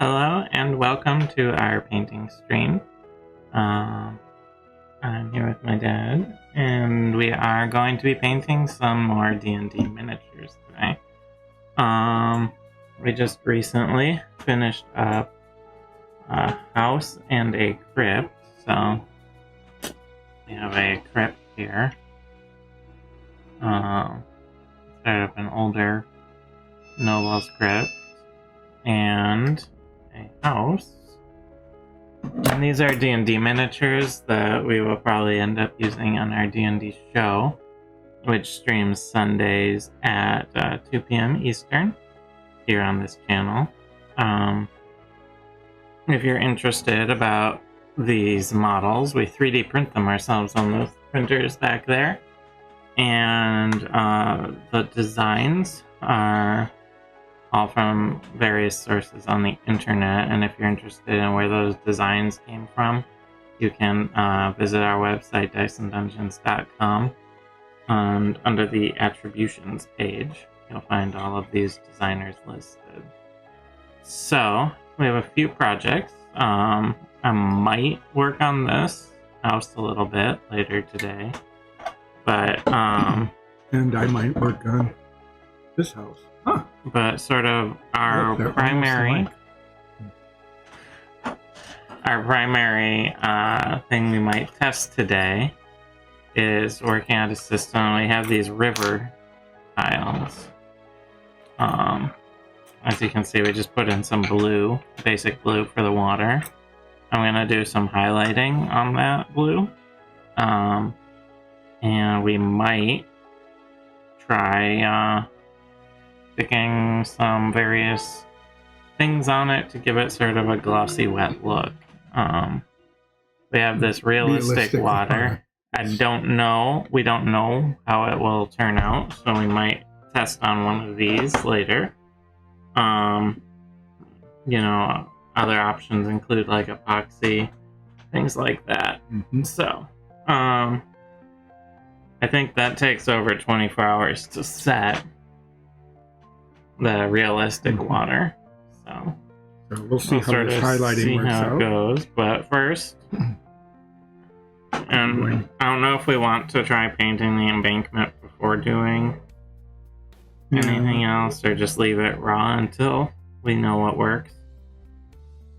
Hello and welcome to our painting stream. I'm here with my dad, and we are going to be painting some more D&D miniatures today. We just recently finished up a house and a crypt, so we have a crypt here. Set up an older noble's crypt and a house. And these are D&D miniatures that we will probably end up using on our D&D show, which streams Sundays at 2 p.m. Eastern here on this channel. If you're interested about these models, we 3D print them ourselves on those printers back there. And the designs are all from various sources on the internet, and if you're interested in where those designs came from, you can visit our website, dicendungeons.com, and under the attributions page, you'll find all of these designers listed. So, we have a few projects. I might work on this house a little bit later today, but and I might work on this house. Huh. But sort of our primary thing we might test today is working out a system. We have these river tiles. As you can see, we just put in some blue, basic blue for the water. I'm gonna do some highlighting on that blue. And we might try sticking some various things on it to give it sort of a glossy, wet look. We have this realistic water. I don't know. We don't know how it will turn out, so we might test on one of these later. Other options include like epoxy, things like that. Mm-hmm. So, I think that takes over 24 hours to set the realistic water. So we'll see how this highlighting works out. It goes, but first, and I don't know if we want to try painting the embankment before doing anything else, or just leave it raw until we know what works.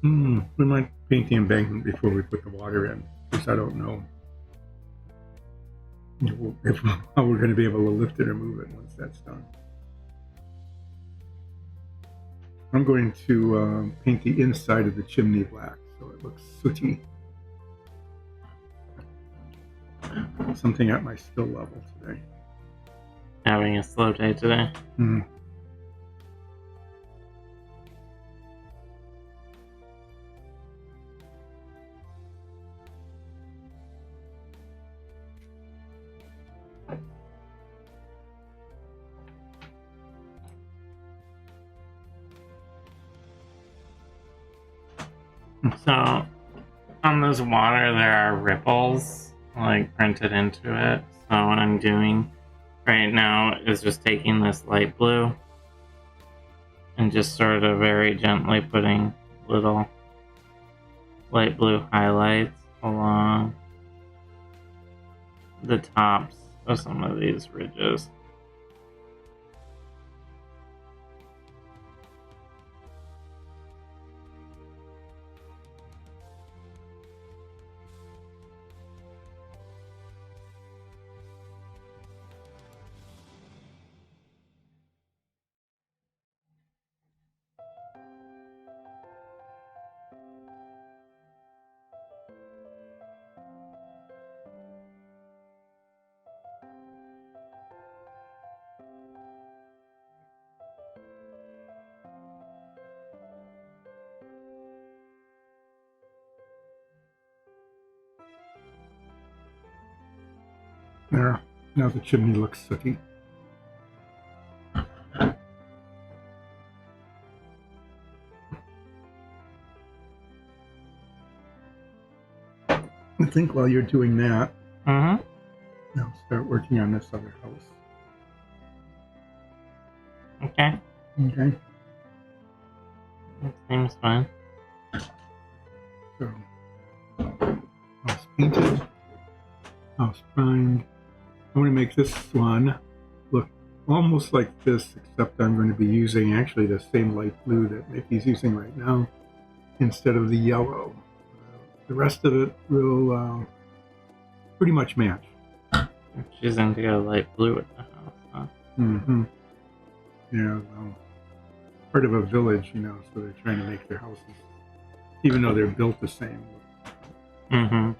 We might paint the embankment before we put the water in, because I don't know how we're going to be able to lift it or move it once that's done. I'm going to paint the inside of the chimney black so it looks sooty. Something at my skill level today. Having a slow day today. So, on this water, there are ripples, like, printed into it. So what I'm doing right now is just taking this light blue and just sort of very gently putting little light blue highlights along the tops of some of these ridges. There, now the chimney looks sooty. I think while you're doing that, I'll start working on this other house. Okay. Okay. It seems fine. So, house painted, house primed. I'm going to make this one look almost like this, except I'm going to be using actually the same light blue that Mickey's using right now instead of the yellow. The rest of it will pretty much match. She's into a light blue at the house, huh? Mm-hmm. Yeah, well, part of a village, you know, so they're trying to make their houses, even though they're built the same, Mm-hmm.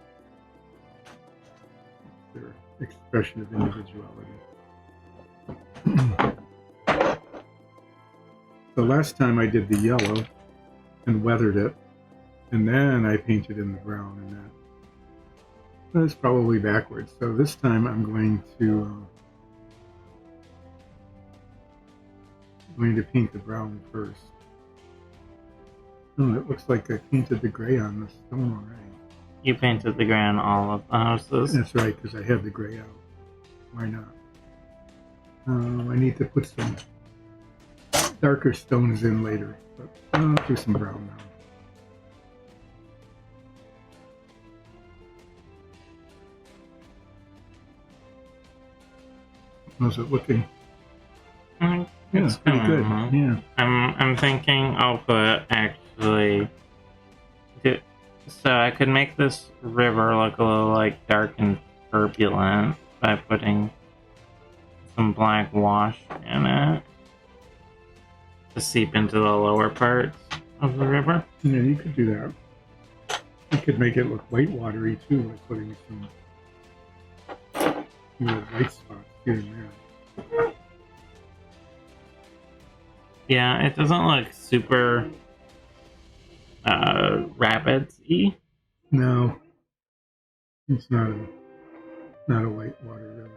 their expression of individuality. The last time I did the yellow and weathered it, and then I painted in the brown, and that was probably backwards. So this time I'm going to paint the brown first. Oh, it looks like I painted the gray on the stone already. You painted the gray on all of the houses. That's right, because I had the gray out. Why not? I need to put some darker stones in later, but I'll do some brown now. How's it looking? Yeah, It's pretty good. Yeah. I'm thinking I'll put so I could make this river look a little like dark and turbulent by putting some black wash in it to seep into the lower parts of the river. Yeah, you could do that. You could make it look white watery too by putting some white spots here and there. Yeah, it doesn't look super rapids-y. No, it's not a white water river.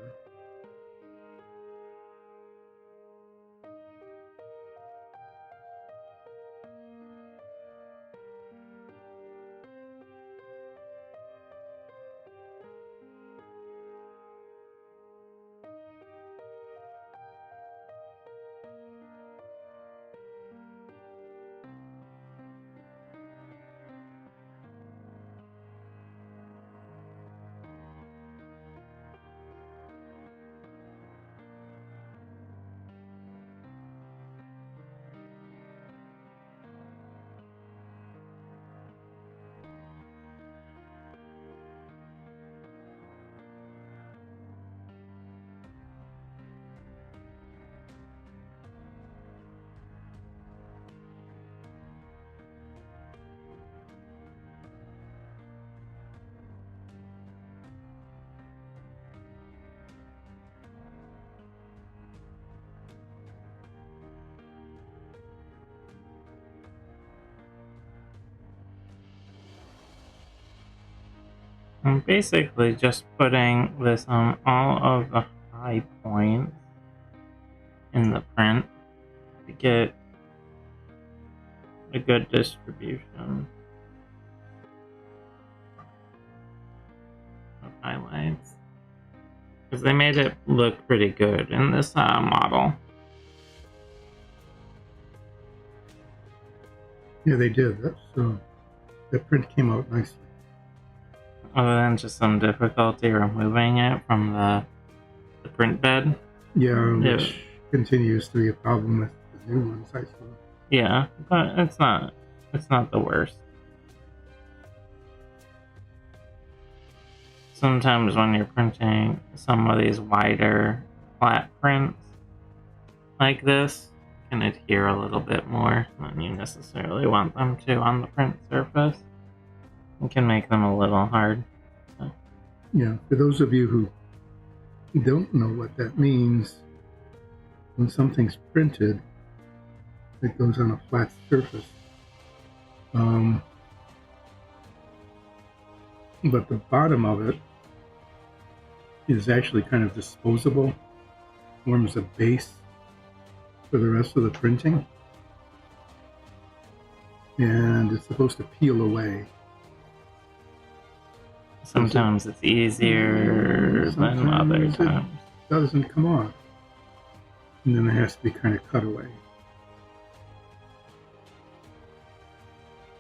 I'm basically just putting this on all of the high points in the print to get a good distribution of highlights. Because they made it look pretty good in this model. Yeah, they did. That print came out nicely. Other than just some difficulty removing it from the print bed. Yeah, which continues to be a problem with the new ones, I suppose. Yeah, but it's not the worst. Sometimes when you're printing some of these wider flat prints like this, can adhere a little bit more than you necessarily want them to on the print surface. It can make them a little hard. So. Yeah, for those of you who don't know what that means, when something's printed, it goes on a flat surface. But the bottom of it is actually kind of disposable, forms a base for the rest of the printing, and it's supposed to peel away. Sometimes it's easier than other times. It doesn't come off, and then it has to be kind of cut away.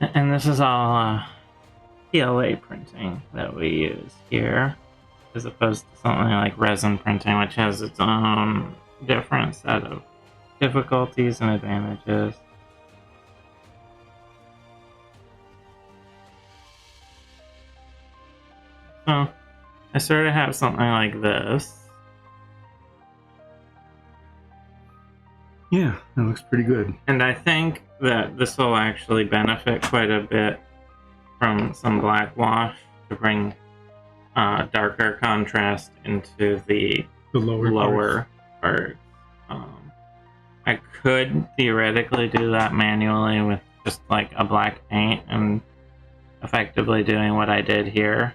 And this is all PLA printing that we use here, as opposed to something like resin printing, which has its own different set of difficulties and advantages. So I sort of have something like this. Yeah, that looks pretty good. And I think that this will actually benefit quite a bit from some black wash to bring darker contrast into the lower part. I could theoretically do that manually with just like a black paint and effectively doing what I did here,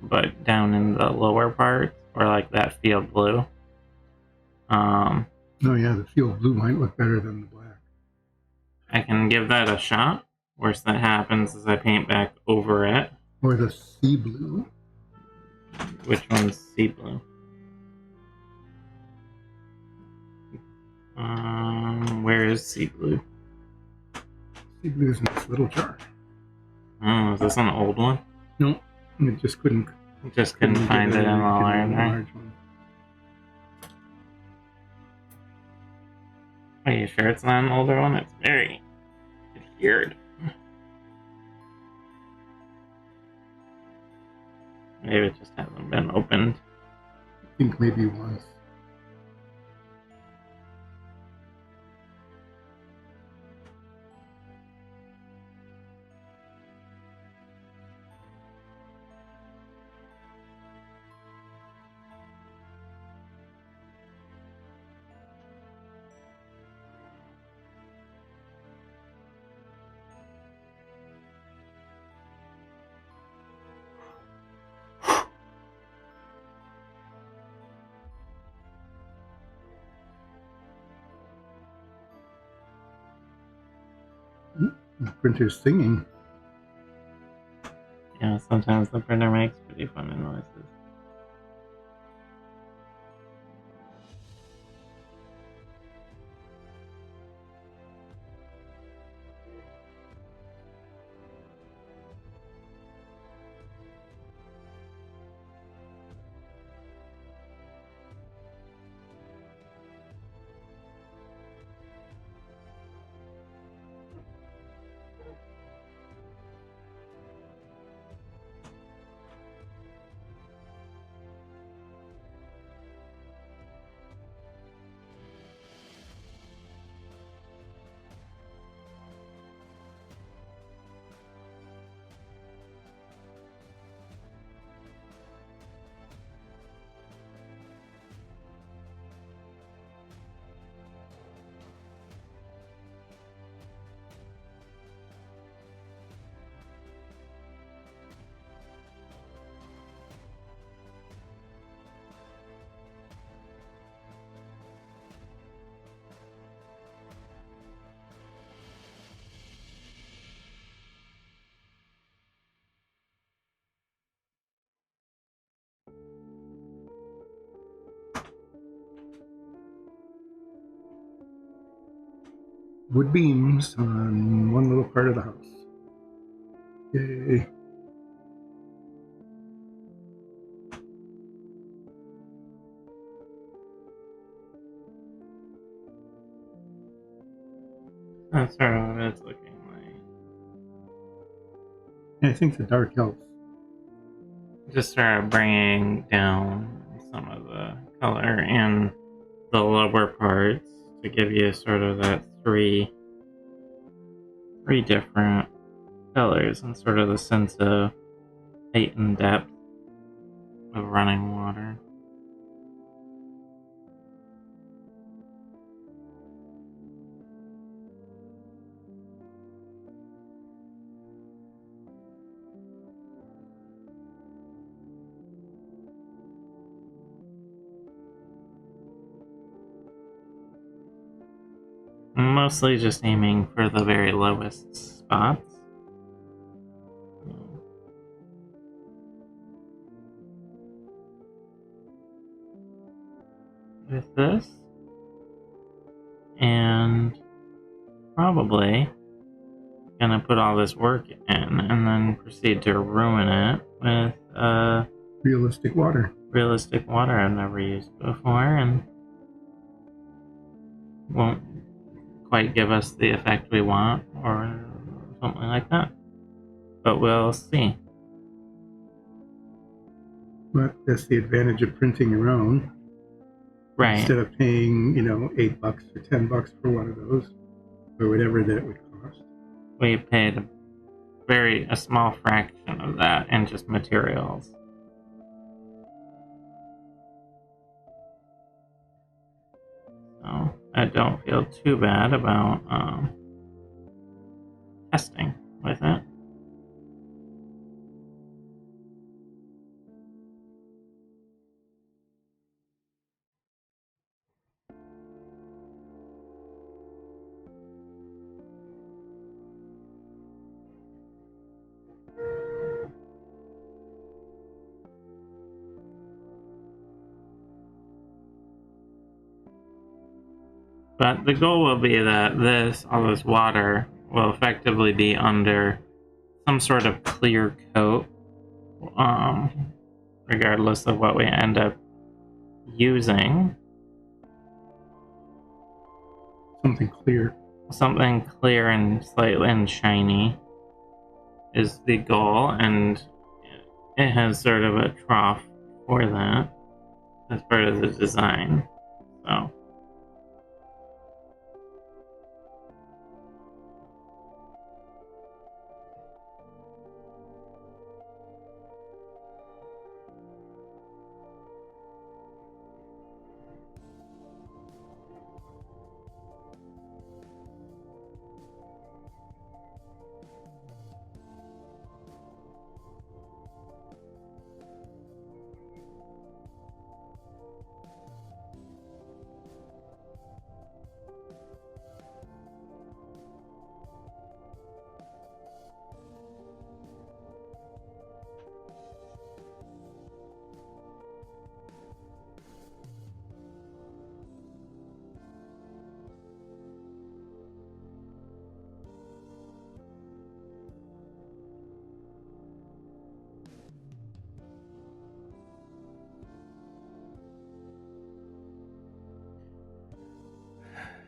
but down in the lower part, or like that field blue. Oh yeah, the field blue might look better than the black. I can give that a shot. Worst that happens is I paint back over it. Or the sea blue. Which one's sea blue? Where is sea blue? Sea blue is in this little jar. Oh, is this an old one? No, it just couldn't. Just couldn't find it in the large one. Are you sure it's not an older one? It's very adhered. Maybe it just hasn't been opened. I think maybe once. The printer's singing. Yeah, sometimes the printer makes pretty funny noises. Wood beams on one little part of the house. Yay. That's sort of what it's looking like. Yeah, I think the dark helps. Just start bringing down some of the color in the lower parts to give you sort of that three different colors and sort of the sense of height and depth of running water. Mostly just aiming for the very lowest spots. With this. And probably gonna put all this work in and then proceed to ruin it with Realistic water. realistic water I've never used before and won't quite give us the effect we want or something like that. But we'll see. But that's the advantage of printing your own. Right. Instead of paying, $8 or $10 for one of those, or whatever that would cost. We paid a small fraction of that in just materials. So I don't feel too bad about testing with it. But the goal will be that all this water will effectively be under some sort of clear coat, regardless of what we end up using. Something clear. Something clear and slightly and shiny is the goal, and it has sort of a trough for that as part of the design. So.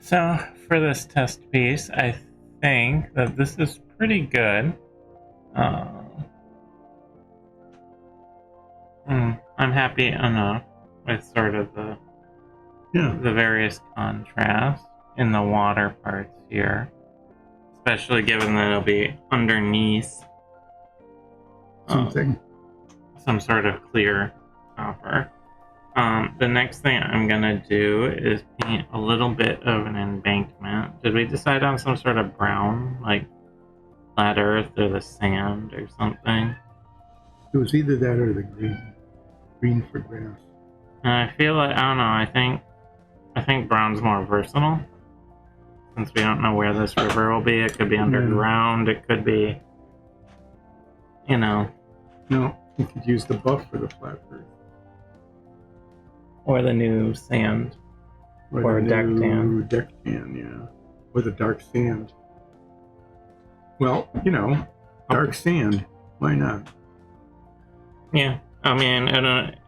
So, for this test piece, I think that this is pretty good. I'm happy enough with sort of the various contrasts in the water parts here, especially given that it'll be underneath some sort of clear copper. The next thing I'm gonna do is paint a little bit of an embankment. Did we decide on some sort of brown, like flat earth or the sand or something? It was either that or the green. Green for grass. And I feel like, I don't know, I think brown's more versatile. Since we don't know where this river will be. It could be underground, it could be, No, you could use the buff for the flat earth. Or the new sand. Or deck tan. Deck tan, yeah. Or the dark sand. Well, dark sand. Why not? Yeah. I mean,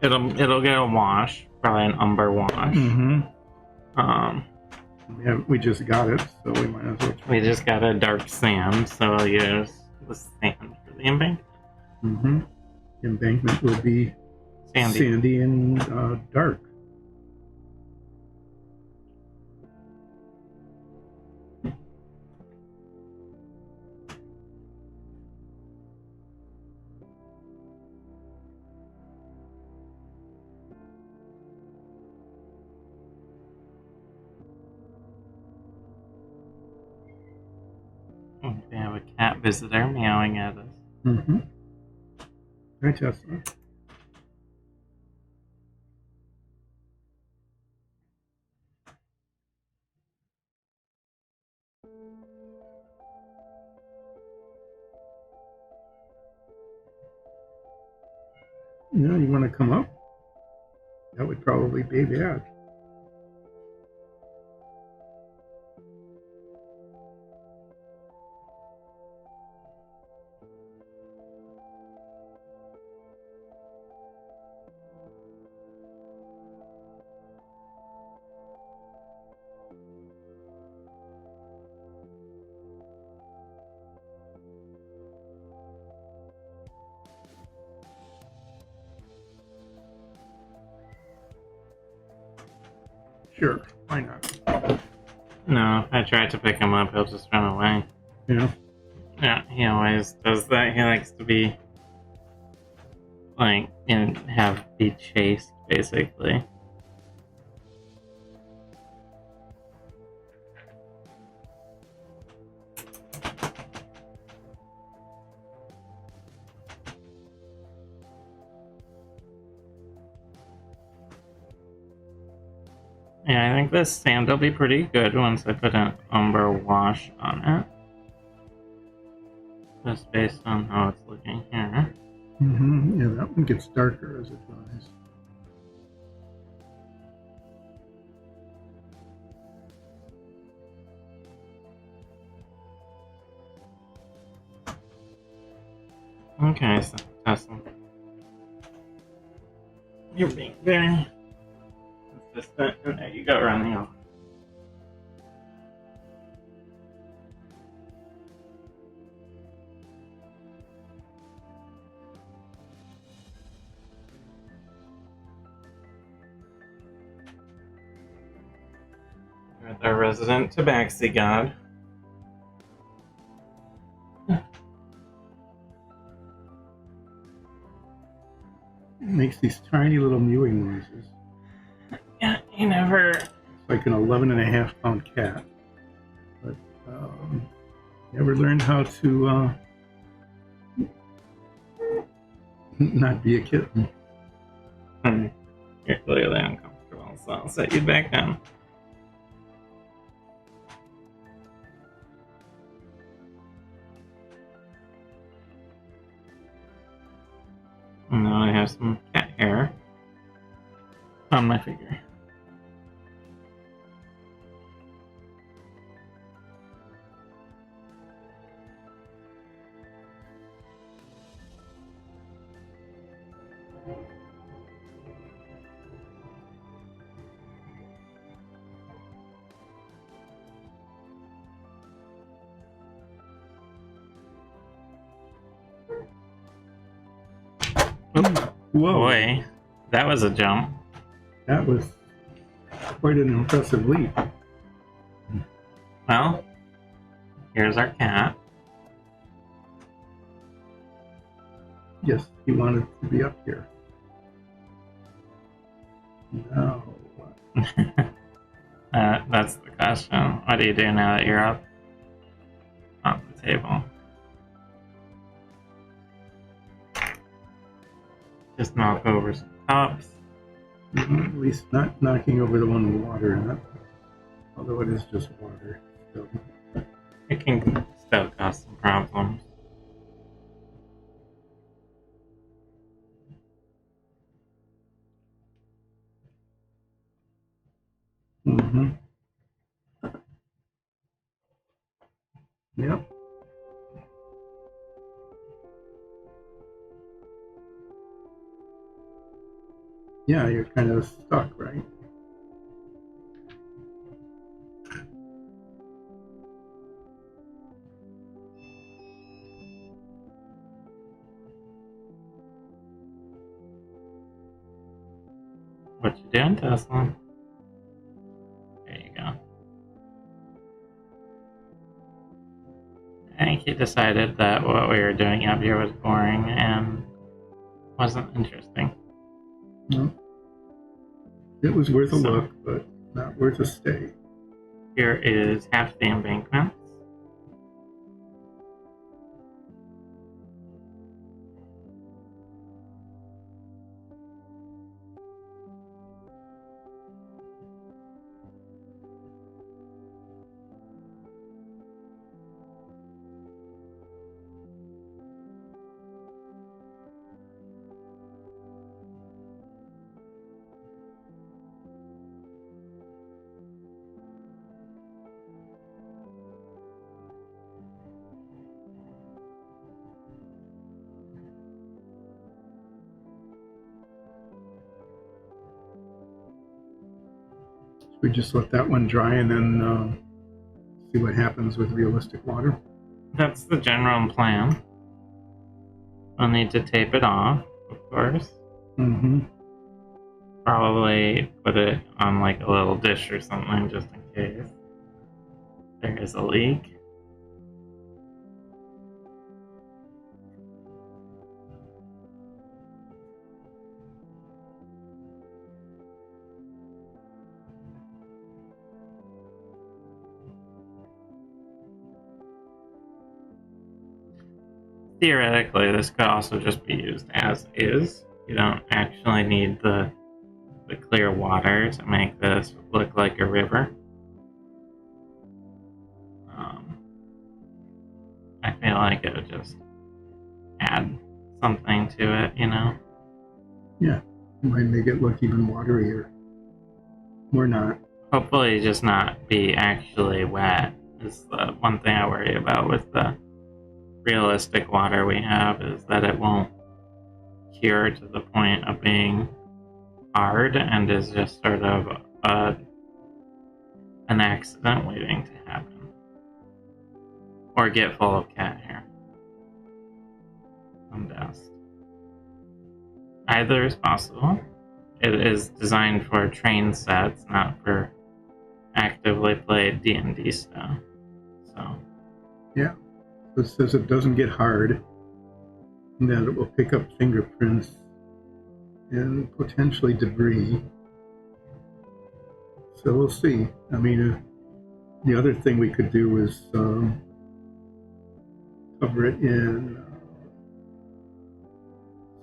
it'll get a wash. Probably an umber wash. Mm-hmm. Yeah, we just got it, so we might as well try. We just got a dark sand, so I'll use the sand for the embankment. Mm-hmm. The embankment will be sandy and dark. We have a cat visitor meowing at us. Mm-hmm. Hi, Tesla. You want to come up? That would probably be bad. Sure, why not? No, if I try to pick him up, he'll just run away. Yeah. Yeah, he always does that. He likes to be, like, be chased, basically. Yeah, I think this sand will be pretty good once I put an Umber Wash on it. Just based on how it's looking here. Yeah, that one gets darker as it dries. Okay, so Tesla. You're being very consistent, and there you go, running off. With our resident tabaxi god. It makes these tiny little mewing noises. Yeah, you never. It's like an 11.5-pound cat. But never learned how to not be a kitten. You're clearly uncomfortable, so I'll set you back down. And now I have some cat hair on my figure. Whoa. Boy, that was a jump. That was quite an impressive leap. Well, here's our cat. Yes, he wanted to be up here. No. That's the question. What do you do now that you're up on the table? Just knock over some cups. At least not knocking over the one in water, in it. Although it is just water. So. It can still cause some problems. Yep. Yeah, you're kind of stuck, right? What you doing, Tesla? There you go. I think he decided that what we were doing up here was boring and wasn't interesting. No. It was worth a look, but not worth a stay. Here is half the embankment. We just let that one dry and then see what happens with realistic water. That's the general plan. I'll need to tape it off, of course. Probably put it on like a little dish or something just in case there is a leak. Theoretically, this could also just be used as is. You don't actually need the clear water to make this look like a river. I feel like it would just add something to it, you know? Yeah, it might make it look even waterier. Or not. Hopefully just not be actually wet is the one thing I worry about with the realistic water we have, is that it won't cure to the point of being hard and is just sort of an accident waiting to happen. Or get full of cat hair and dust. Either is possible. It is designed for train sets, not for actively played D&D stuff. So Yeah. It says it doesn't get hard, and that it will pick up fingerprints and potentially debris. So we'll see. I mean, the other thing we could do is cover it in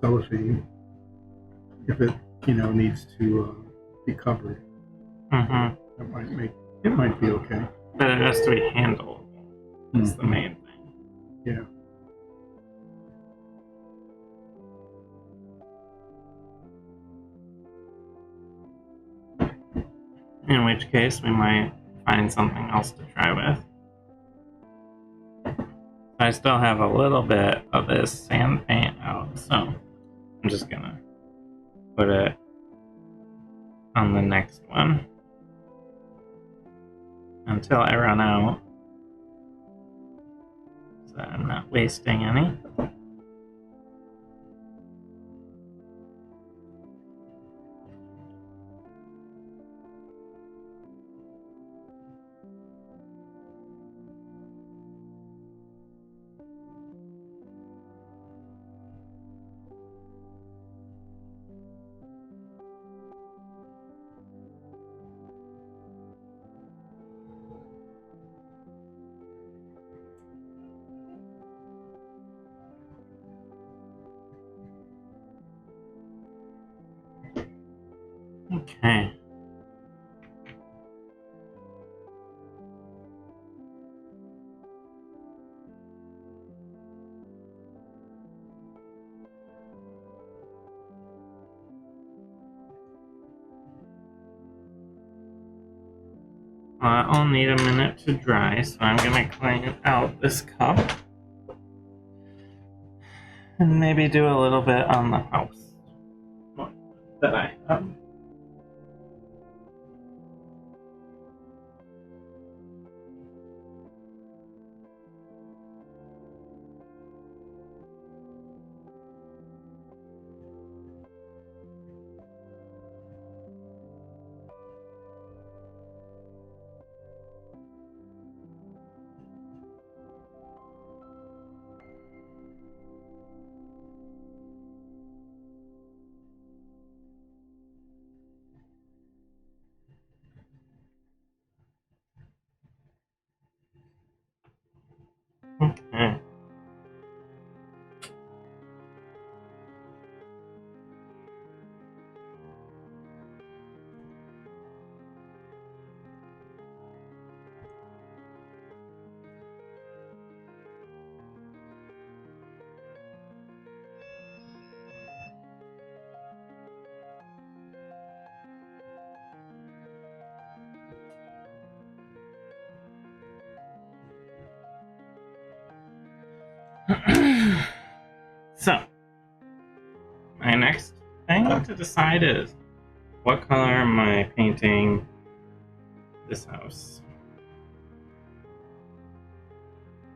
cellophane if it, needs to be covered. mm-hmm. It might be okay. But it has to be handled. That's the main thing. Yeah. In which case, we might find something else to try with. I still have a little bit of this sand paint out, so I'm just gonna put it on the next one until I run out, so I'm not wasting any. Okay. I'll need a minute to dry, so I'm gonna clean out this cup and maybe do a little bit on the house that I have. Okay. So, my next thing to decide is what color am I painting this house?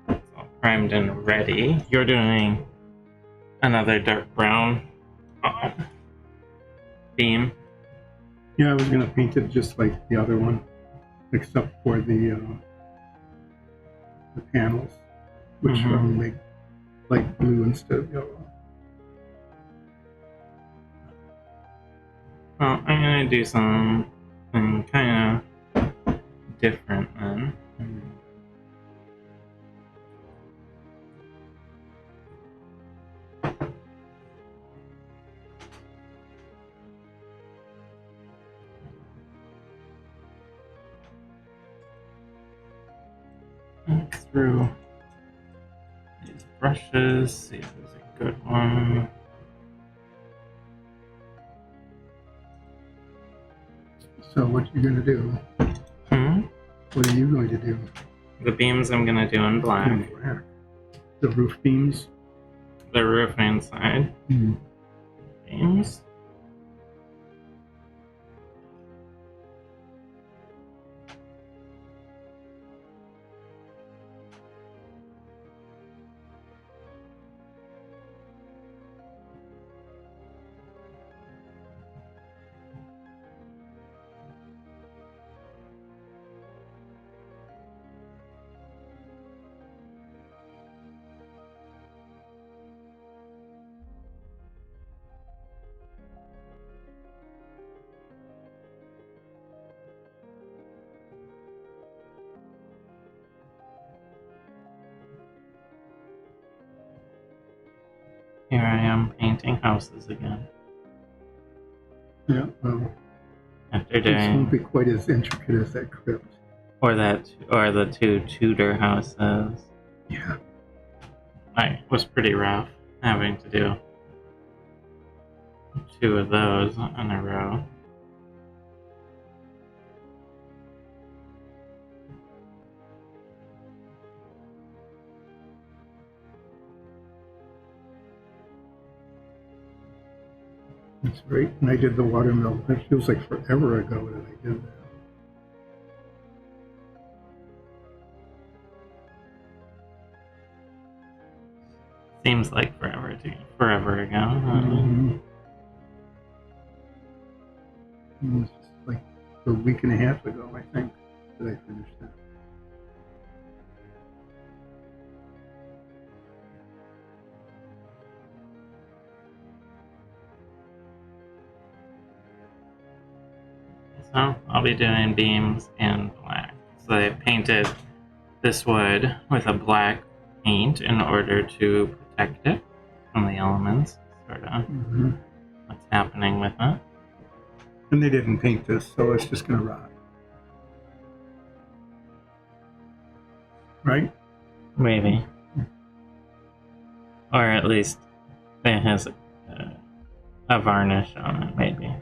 It's all primed and ready. You're doing another dark brown theme. Yeah, I was gonna paint it just like the other one, except for the panels, which make light blue instead of yellow. Well, I'm gonna do something kind of different then. Look through these brushes, see if there's a good one. So what you gonna do? What are you going to do? The beams I'm gonna do in black. In black. The roof beams? The roof inside. Beams. Here I am painting houses again. Yeah, well, after this won't be doing, quite as intricate as that crypt. or the two Tudor houses. Yeah. It was pretty rough having to do 2 of those in a row. That's right. When I did the watermill, it feels like forever ago that I did that. Seems like forever ago. It was just like a week and a half ago, I think, that I finished that. So I'll be doing beams in black. So I painted this wood with a black paint in order to protect it from the elements, sort of what's happening with it. And they didn't paint this, so it's just going to rot. Right? Maybe. Or at least it has a varnish on it, maybe.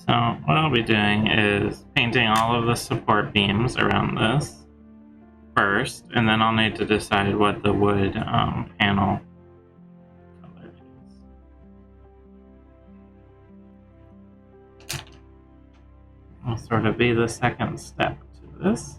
So what I'll be doing is painting all of the support beams around this first, and then I'll need to decide what the wood panel color is. Will sort of be the second step to this.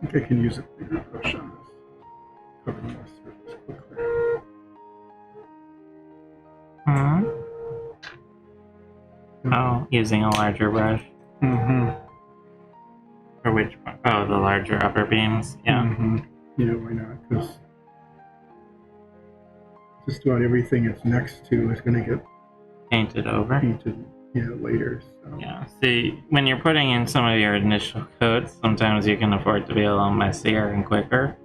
I think I can use a bigger brush on this. Cover more surface quickly. Hmm? Oh, using a larger brush. Mm-hmm. For which one? Oh, the larger upper beams? Yeah. Mm-hmm. Yeah, why not? Because just about everything it's next to is going to get Painted over. painted, later. So. Yeah. See, when you're putting in some of your initial coats, sometimes you can afford to be a little messier and quicker.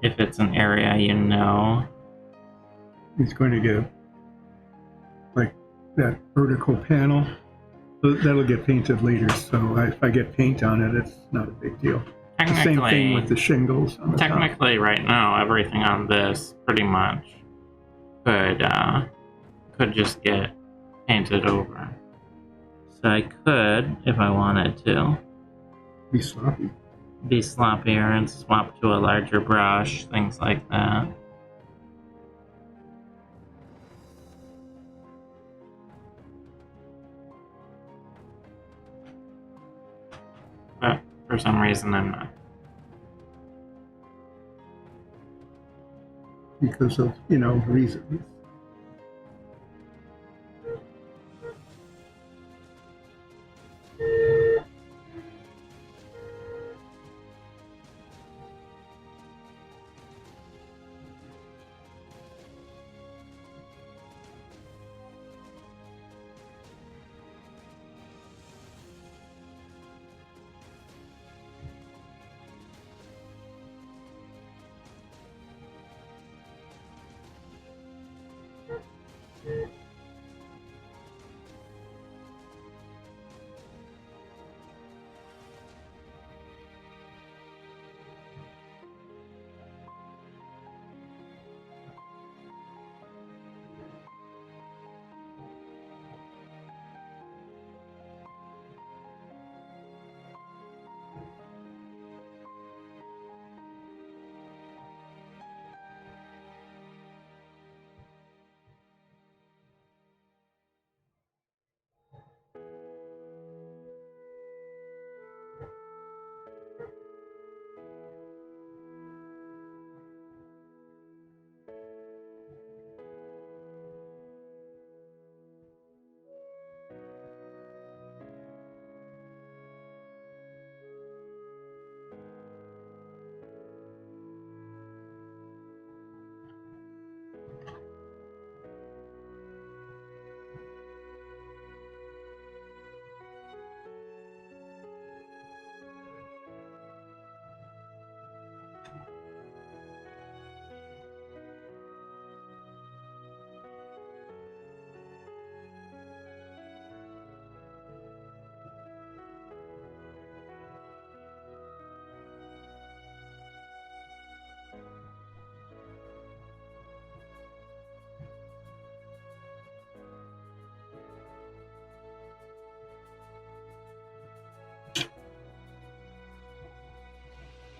If it's an area you know. It's going to get like that vertical panel. That'll get painted later. So if I get paint on it, it's not a big deal. The same thing with the shingles on the technically, top. right now, everything on this pretty much could just get painted over. So I could, if I wanted to, Be sloppy. be sloppier and swap to a larger brush, things like that. But for some reason, I'm not. Because of, reasons.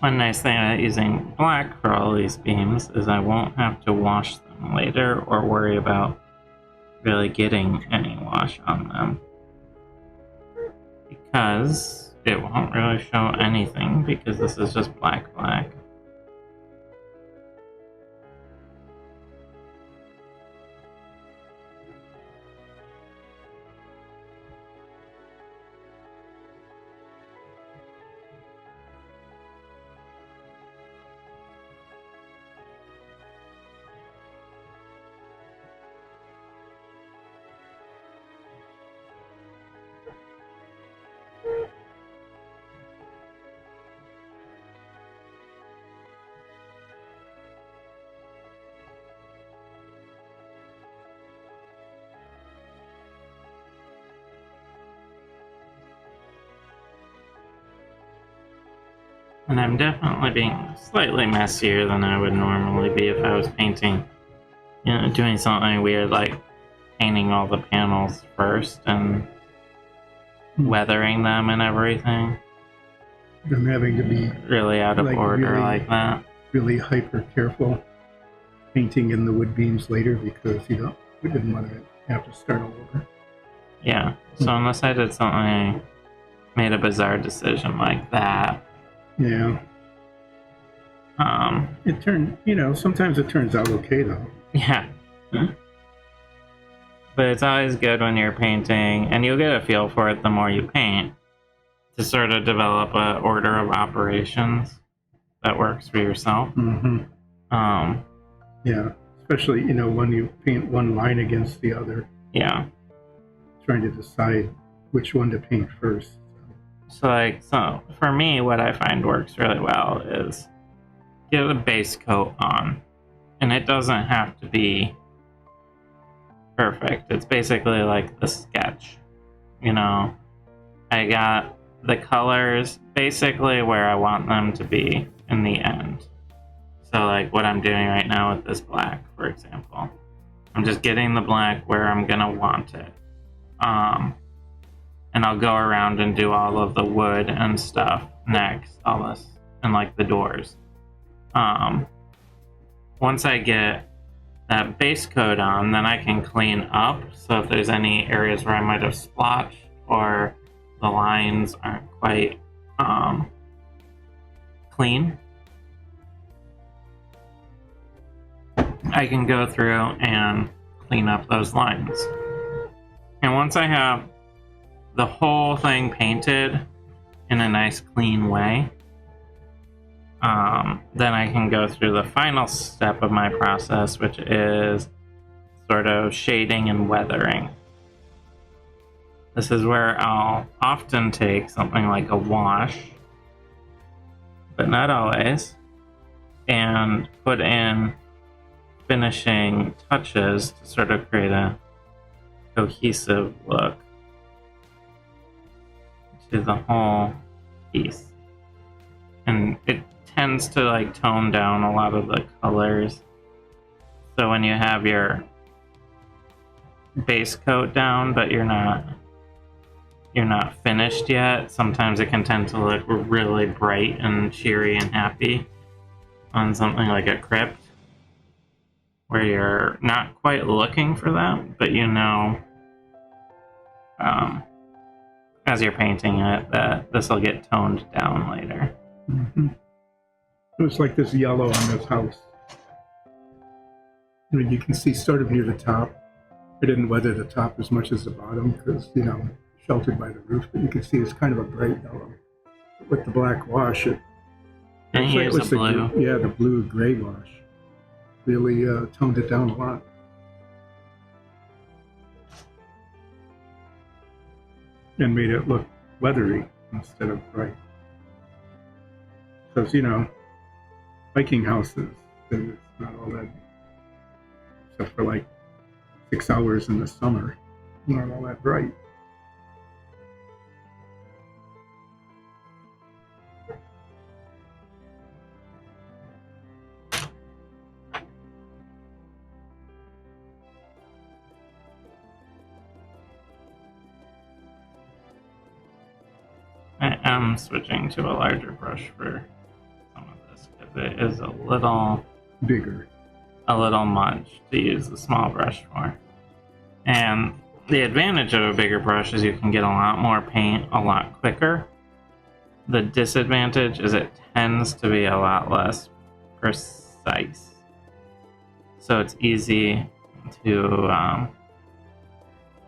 One nice thing about using black for all these beams is I won't have to wash them later or worry about really getting any wash on them. Because it won't really show anything because this is just black. And I'm definitely being slightly messier than I would normally be if I was painting doing something weird like painting all the panels first and weathering them and everything. I'm having to be really out of order really, like that. Really hyper careful painting in the wood beams later because, we didn't want to have to start all over. Yeah, so unless I did something, made a bizarre decision like that. Yeah. It turned, sometimes it turns out okay though. Yeah. But it's always good when you're painting, and you'll get a feel for it the more you paint, to sort of develop a order of operations that works for yourself. Yeah, especially, when you paint one line against the other. Yeah. Trying to decide which one to paint first. So for me, what I find works really well is get a base coat on. And it doesn't have to be perfect. It's basically like the sketch. I got the colors basically where I want them to be in the end. So like what I'm doing right now with this black, for example. I'm just getting the black where I'm gonna want it. And I'll go around and do all of the wood and stuff next, all this, and like the doors. Once I get that base coat on, then I can clean up. So if there's any areas where I might have splotched or the lines aren't quite clean, I can go through and clean up those lines. And once I have the whole thing painted in a nice clean way, then I can go through the final step of my process, which is sort of shading and weathering. This is where I'll often take something like a wash, but not always, and put in finishing touches to sort of create a cohesive look to the whole piece. And it tends to like tone down a lot of the colors. So when you have your base coat down, but you're not finished yet, sometimes it can tend to look really bright and cheery and happy on something like a crypt, where you're not quite looking for that, but as you're painting it, that this will get toned down later. It was like this yellow on this house. You can see sort of near the top. I didn't weather the top as much as the bottom because, sheltered by the roof, but you can see it's kind of a bright yellow. With the black wash, it was the blue. The blue gray wash really toned it down a lot. And made it look leathery instead of bright. Because, Viking houses, it's not all that, except for like 6 hours in the summer, not all that bright. I am switching to a larger brush for some of this because it is a little bigger, a little much to use the small brush for. And the advantage of a bigger brush is you can get a lot more paint a lot quicker. The disadvantage is it tends to be a lot less precise. So it's easy to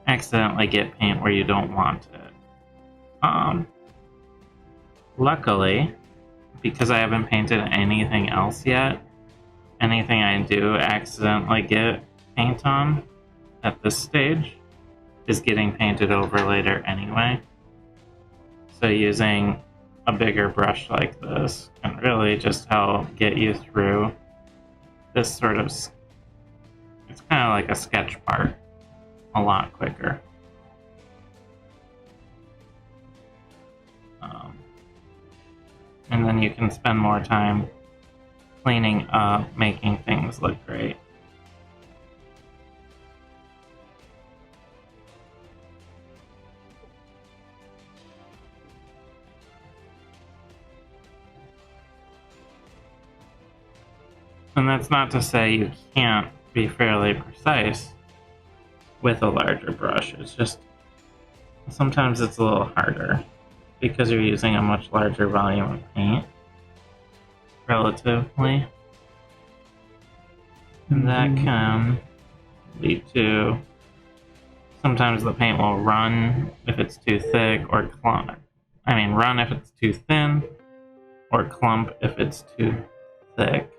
accidentally get paint where you don't want it. Luckily, because I haven't painted anything else yet, anything I do accidentally get paint on at this stage is getting painted over later anyway. So using a bigger brush like this can really just help get you through this sort of, it's kind of like a sketch part, a lot quicker. And then you can spend more time cleaning up, making things look great. And that's not to say you can't be fairly precise with a larger brush. It's just sometimes it's a little harder because you're using a much larger volume of paint relatively. And that can lead to sometimes the paint will run if it's too thick or clump. Run if it's too thin or clump if it's too thick.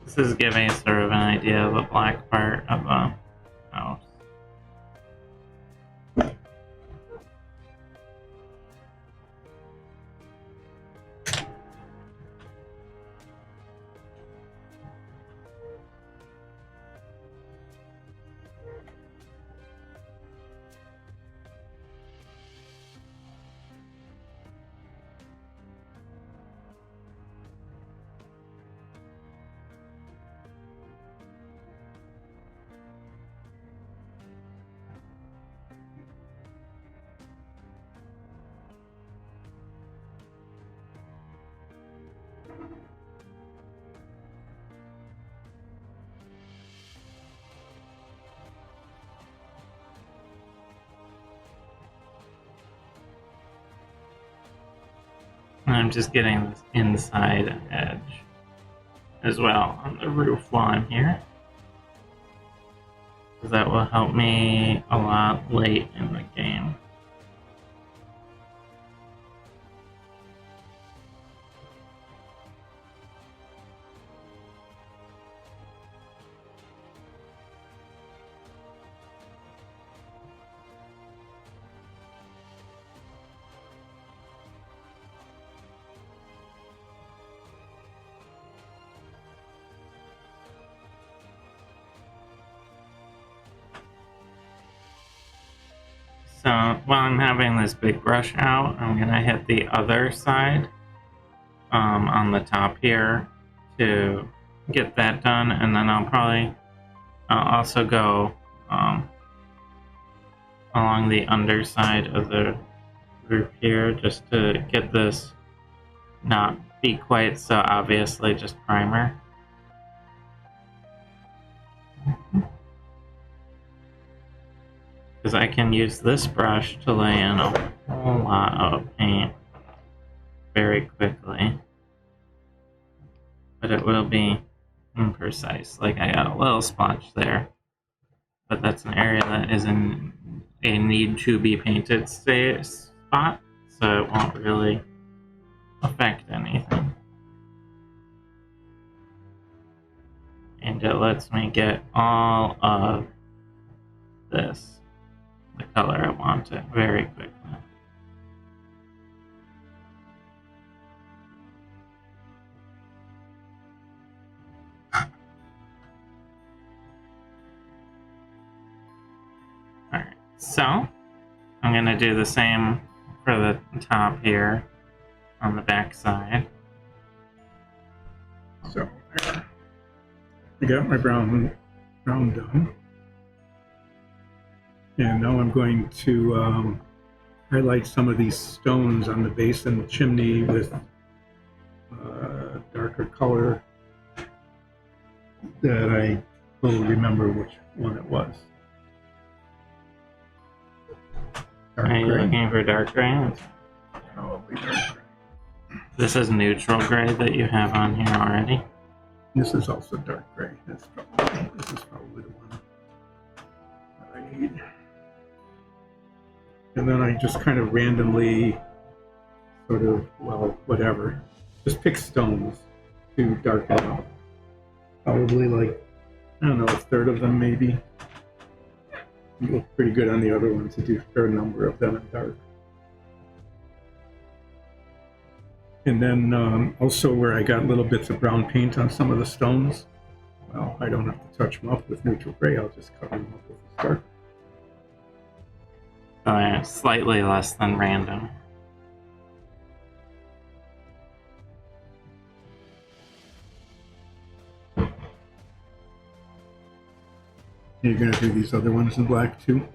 This is giving sort of an idea of the black part of a house. And I'm just getting this inside edge as well on the roof line here, because that will help me a lot late in the game. So while I'm having this big brush out, I'm going to hit the other side on the top here to get that done, and then I'll also go along the underside of the roof here just to get this not be quite so obviously just primer. Because I can use this brush to lay in a whole lot of paint very quickly. But it will be imprecise. Like I got a little splotch there. But that's an area that is in a need to be painted spot. So it won't really affect anything. And it lets me get all of this the color I want it very quickly. Alright, so I'm going to do the same for the top here on the back side. I got my brown done. And now I'm going to highlight some of these stones on the base and the chimney with darker color that I will remember which one it was. Dark Are you gray. looking for dark gray? Probably dark gray. This is neutral gray that you have on here already. This is also dark gray. This is probably the one that I need. And then I just kind of randomly sort of, well, whatever, just pick stones to darken up. Probably like, I don't know, a third of them maybe. You look pretty good on the other ones to do a fair number of them in dark. And then also where I got little bits of brown paint on some of the stones, well, I don't have to touch them up with neutral gray, I'll just cover them up with this dark. Slightly less than random. You're going to do these other ones in black too?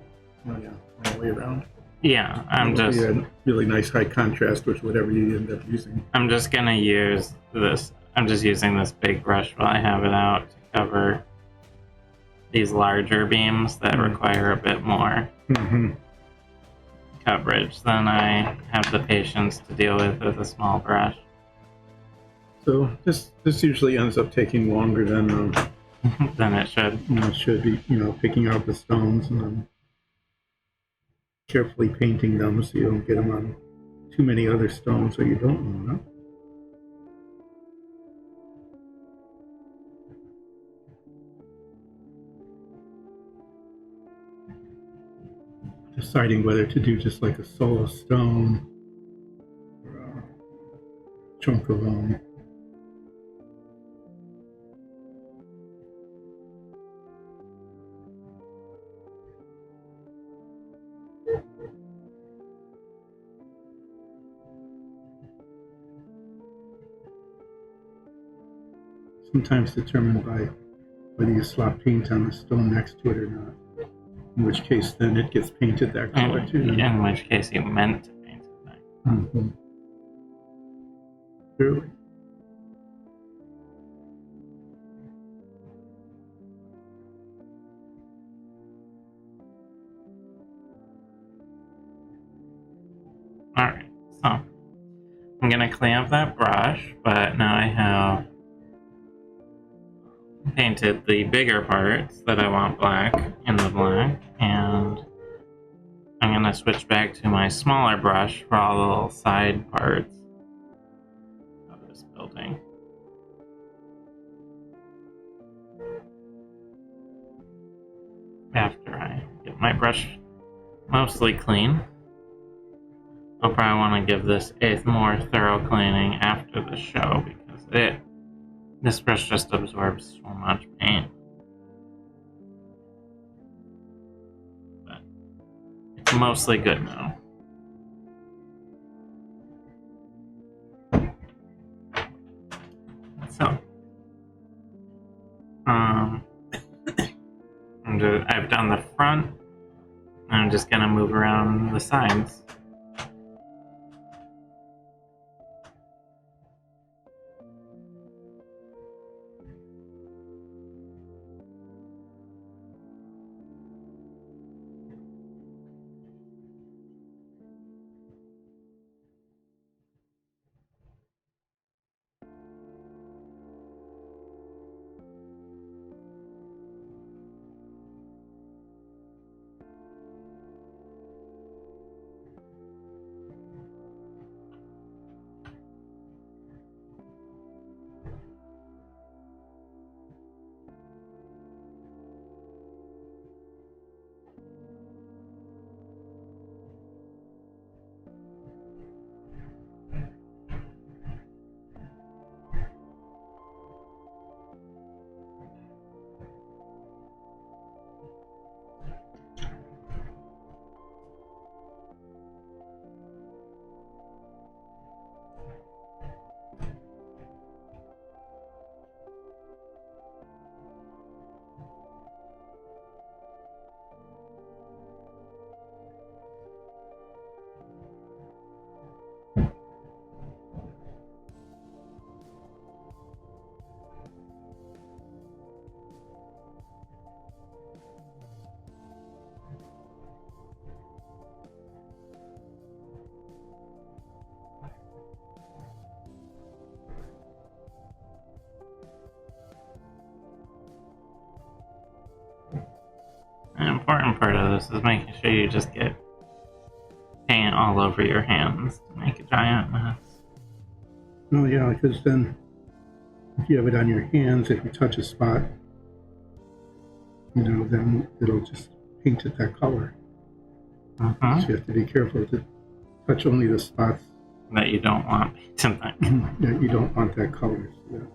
Oh yeah, all the way around. Yeah, I'm It'll just... be a really nice high contrast with whatever you end up using. I'm just gonna use this. I'm just using this big brush while I have it out to cover these larger beams that require a bit more coverage than I have the patience to deal with a small brush. So this usually ends up taking longer than Than it should. it should be. Picking out the stones and then carefully painting them so you don't get them on too many other stones so you don't want them. Deciding whether to do just like a solo stone or a chunk of them. Sometimes determined by whether you slap paint on the stone next to it or not. In which case, then it gets painted that color too. In which case, you meant to paint it that color. Clearly. Alright, so I'm gonna clean up that brush, but now I have painted the bigger parts that I want black in the black, and I'm gonna switch back to my smaller brush for all the little side parts of this building. After I get my brush mostly clean, I'll probably want to give this a more thorough cleaning after the show because this brush just absorbs so much paint. But it's mostly good now. So, I've done the front. I'm just gonna move around the sides. important part of this is making sure you just get paint all over your hands to make a giant mess. Oh yeah, because then if you have it on your hands, if you touch a spot, then it'll just paint it that color. So you have to be careful to touch only the spots that you don't want painted that you don't want that color. So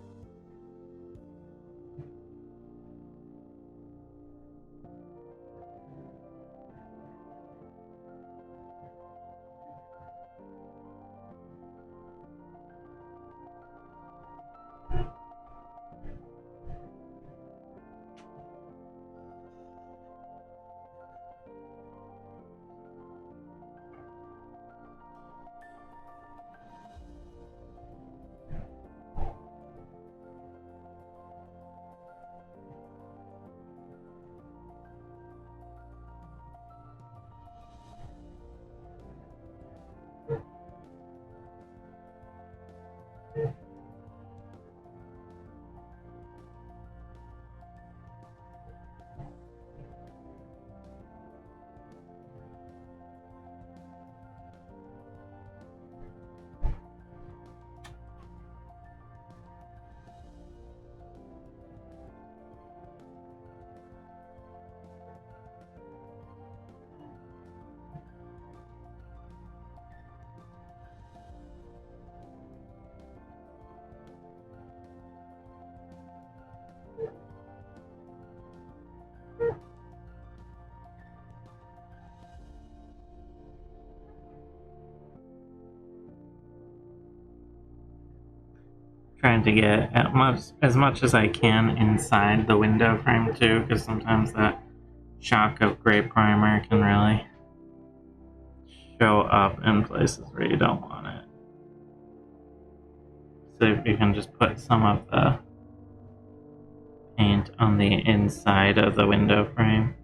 trying to get as much as I can inside the window frame too, because sometimes that shock of gray primer can really show up in places where you don't want it. So if you can just put some of the paint on the inside of the window frame,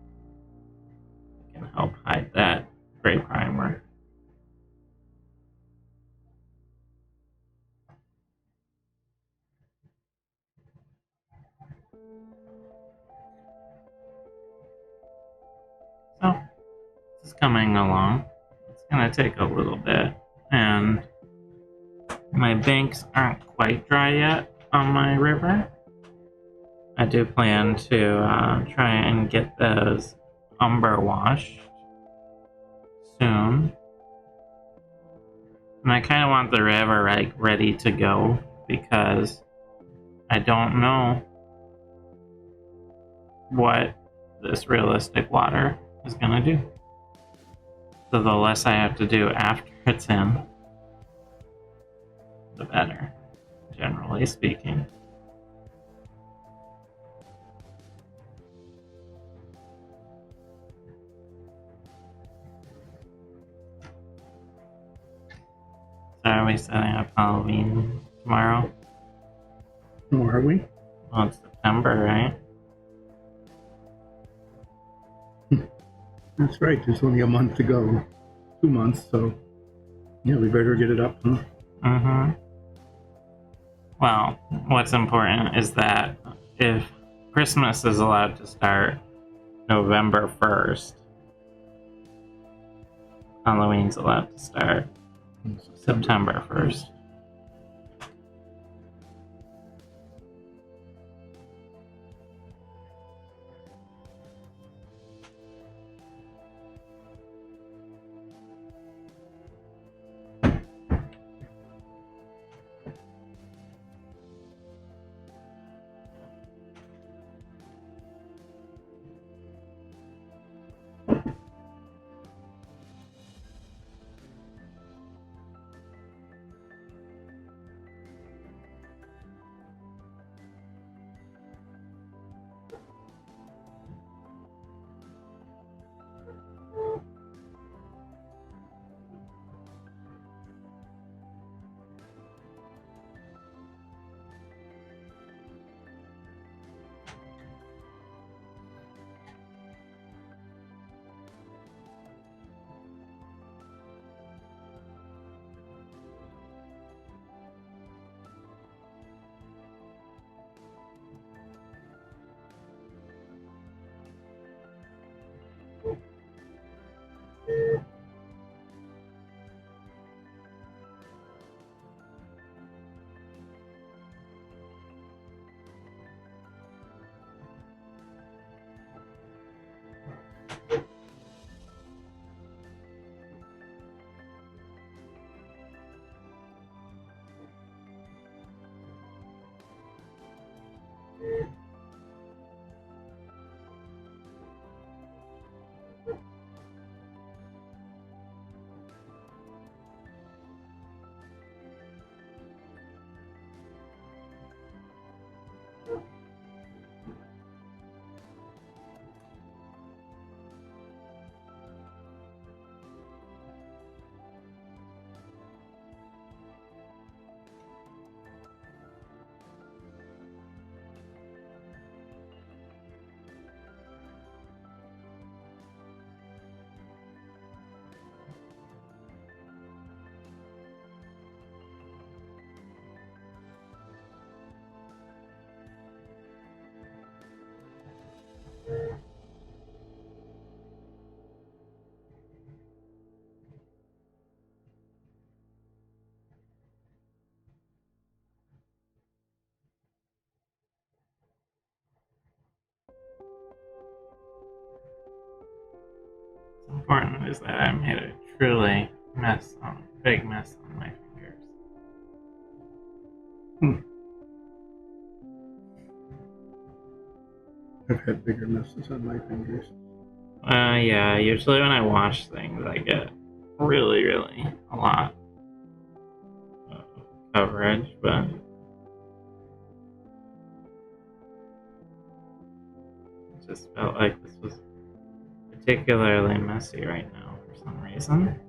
it can help hide that gray primer. So, this is coming along. It's going to take a little bit, and my banks aren't quite dry yet on my river. I do plan to try and get those Umber Wash soon. And I kind of want the river ready to go because I don't know what this realistic water is going to do. So the less I have to do after it's in, the better, generally speaking. So are we setting up Halloween tomorrow? oh, are we? Well, it's September, right? That's right. There's only a month to go. 2 months, so yeah, we better get it up, huh? Mm-hmm. Well, what's important is that if Christmas is allowed to start November 1st, Halloween's allowed to start September 1st. important is that I made a truly big mess on my fingers. I've had bigger messes on my fingers. Yeah, usually when I wash things, I get really, really a lot of coverage, but it just felt like this was particularly messy right now for some reason.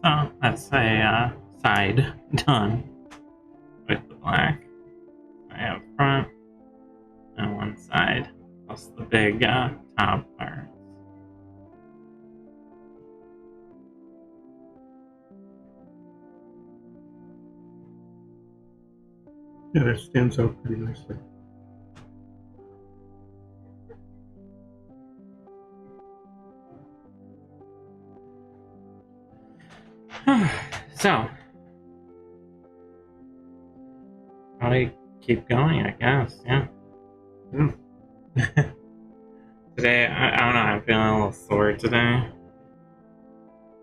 So that's a side done with the black. I have front and one side, plus the big top part. Yeah, that stands out pretty nicely. So, I keep going, I guess. Yeah. Today, I don't know. I'm feeling a little sore today. I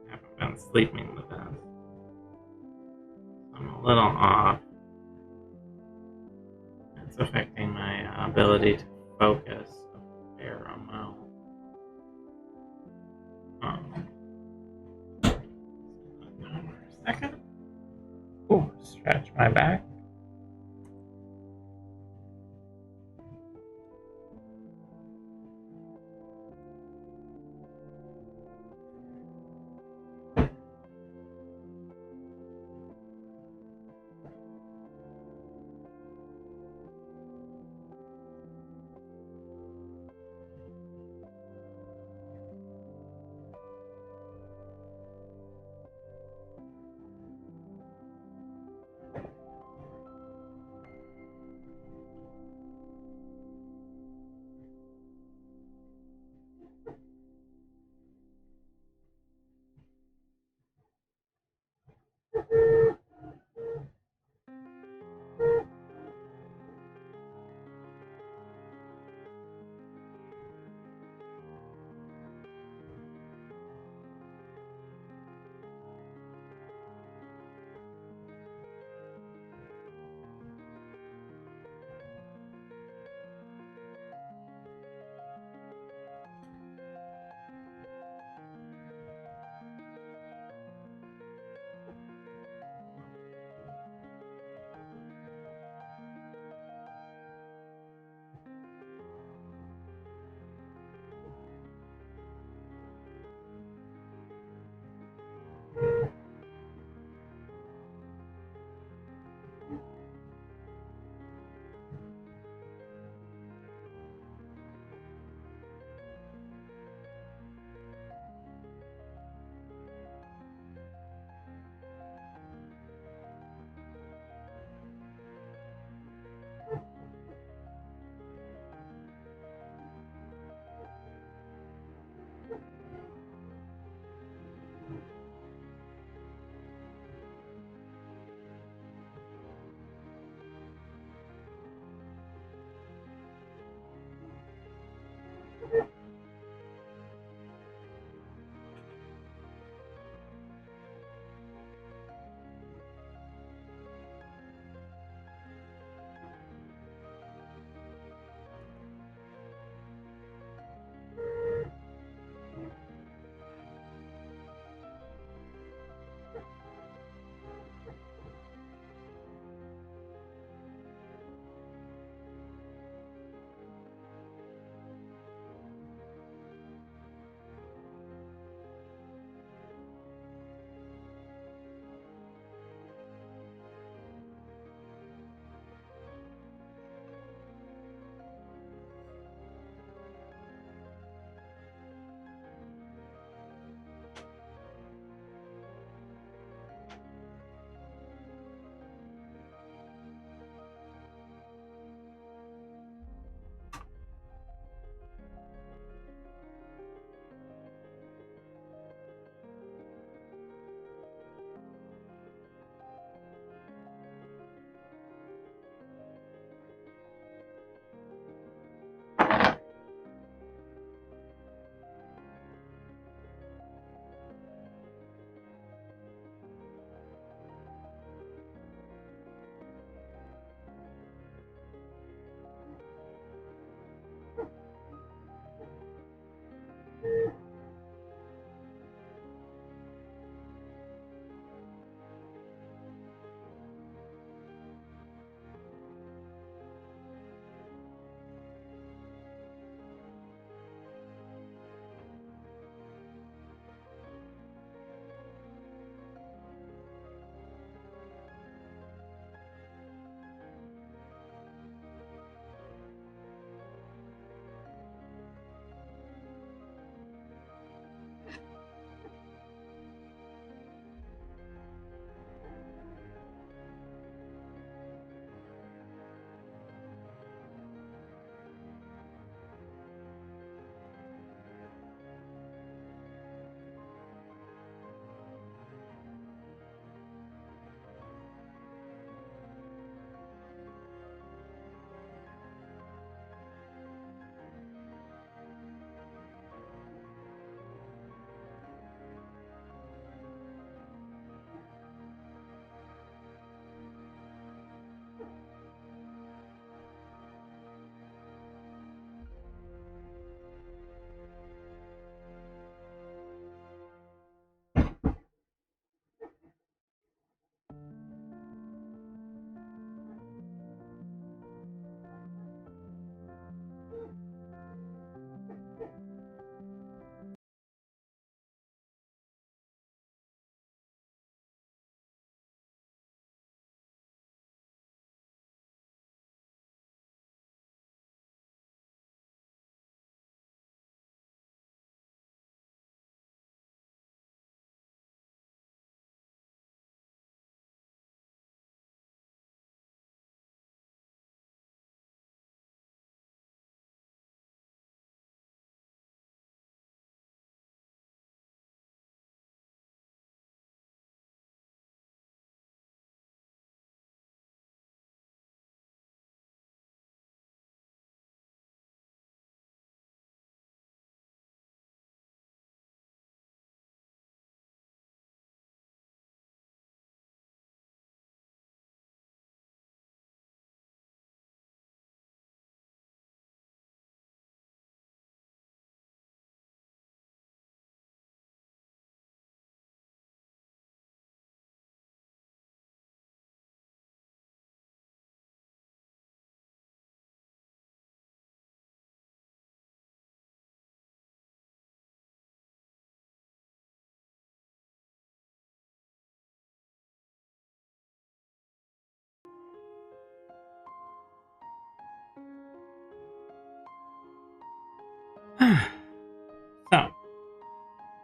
haven't been sleeping the best. I'm a little off. It's affecting my ability to focus a fair amount. For a second. Oh, stretch my back.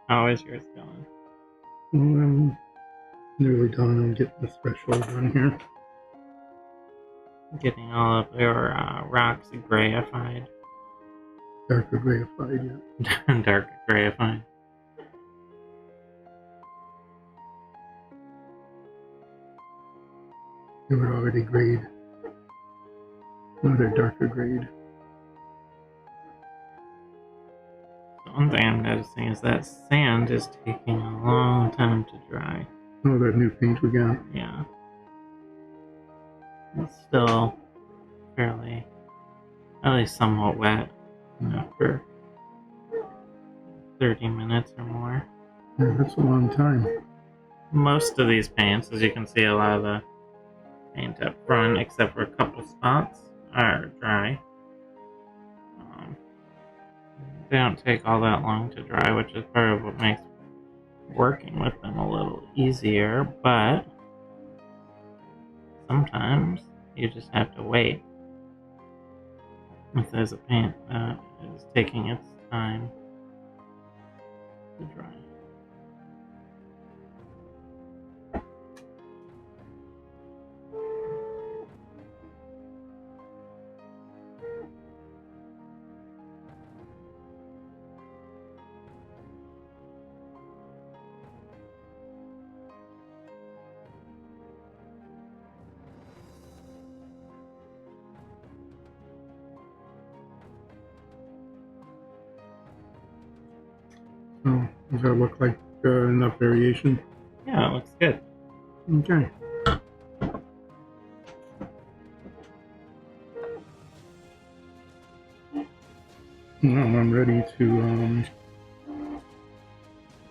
How is yours going? I'm nearly done. I'm getting the threshold done here. Getting all of your rocks grayified. Darker grayified yet. Dark grayified. They were already grayed. No, they're darker grayed. One thing I'm noticing is that sand is taking a long time to dry. Oh, that new paint we got. Yeah. It's still fairly, at least somewhat wet after 30 minutes or more. Yeah, that's a long time. Most of these paints, as you can see, a lot of the paint up front, except for a couple spots, are dry. They don't take all that long to dry, which is part of what makes working with them a little easier, but sometimes you just have to wait if there's a paint that is taking its time to dry. So, does that look like enough variation? Yeah, it looks good. Okay. Now I'm ready to,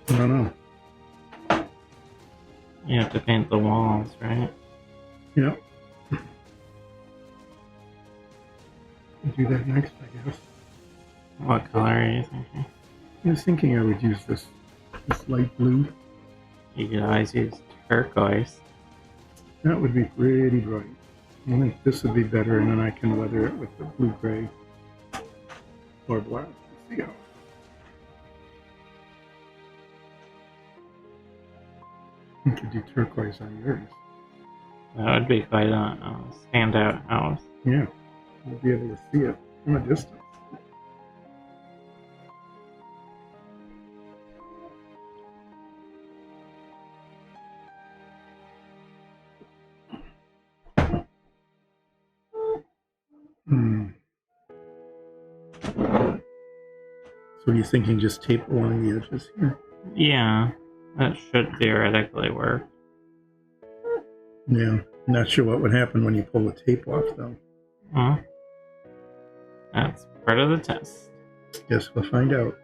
I don't know. You have to paint the walls, right? Yep. I'll do that next, I guess. What color are you thinking? I was thinking I would use this light blue. You could always use turquoise. That would be pretty bright. I think this would be better, and then I can weather it with the blue-gray or black. Let's see how. You could do turquoise on yours. That would be quite a standout house. Yeah, you'll be able to see it from a distance. So you're thinking just tape along the edges here? Yeah, that should theoretically work. Yeah, not sure what would happen when you pull the tape off, though. Well, that's part of the test. Guess we'll find out.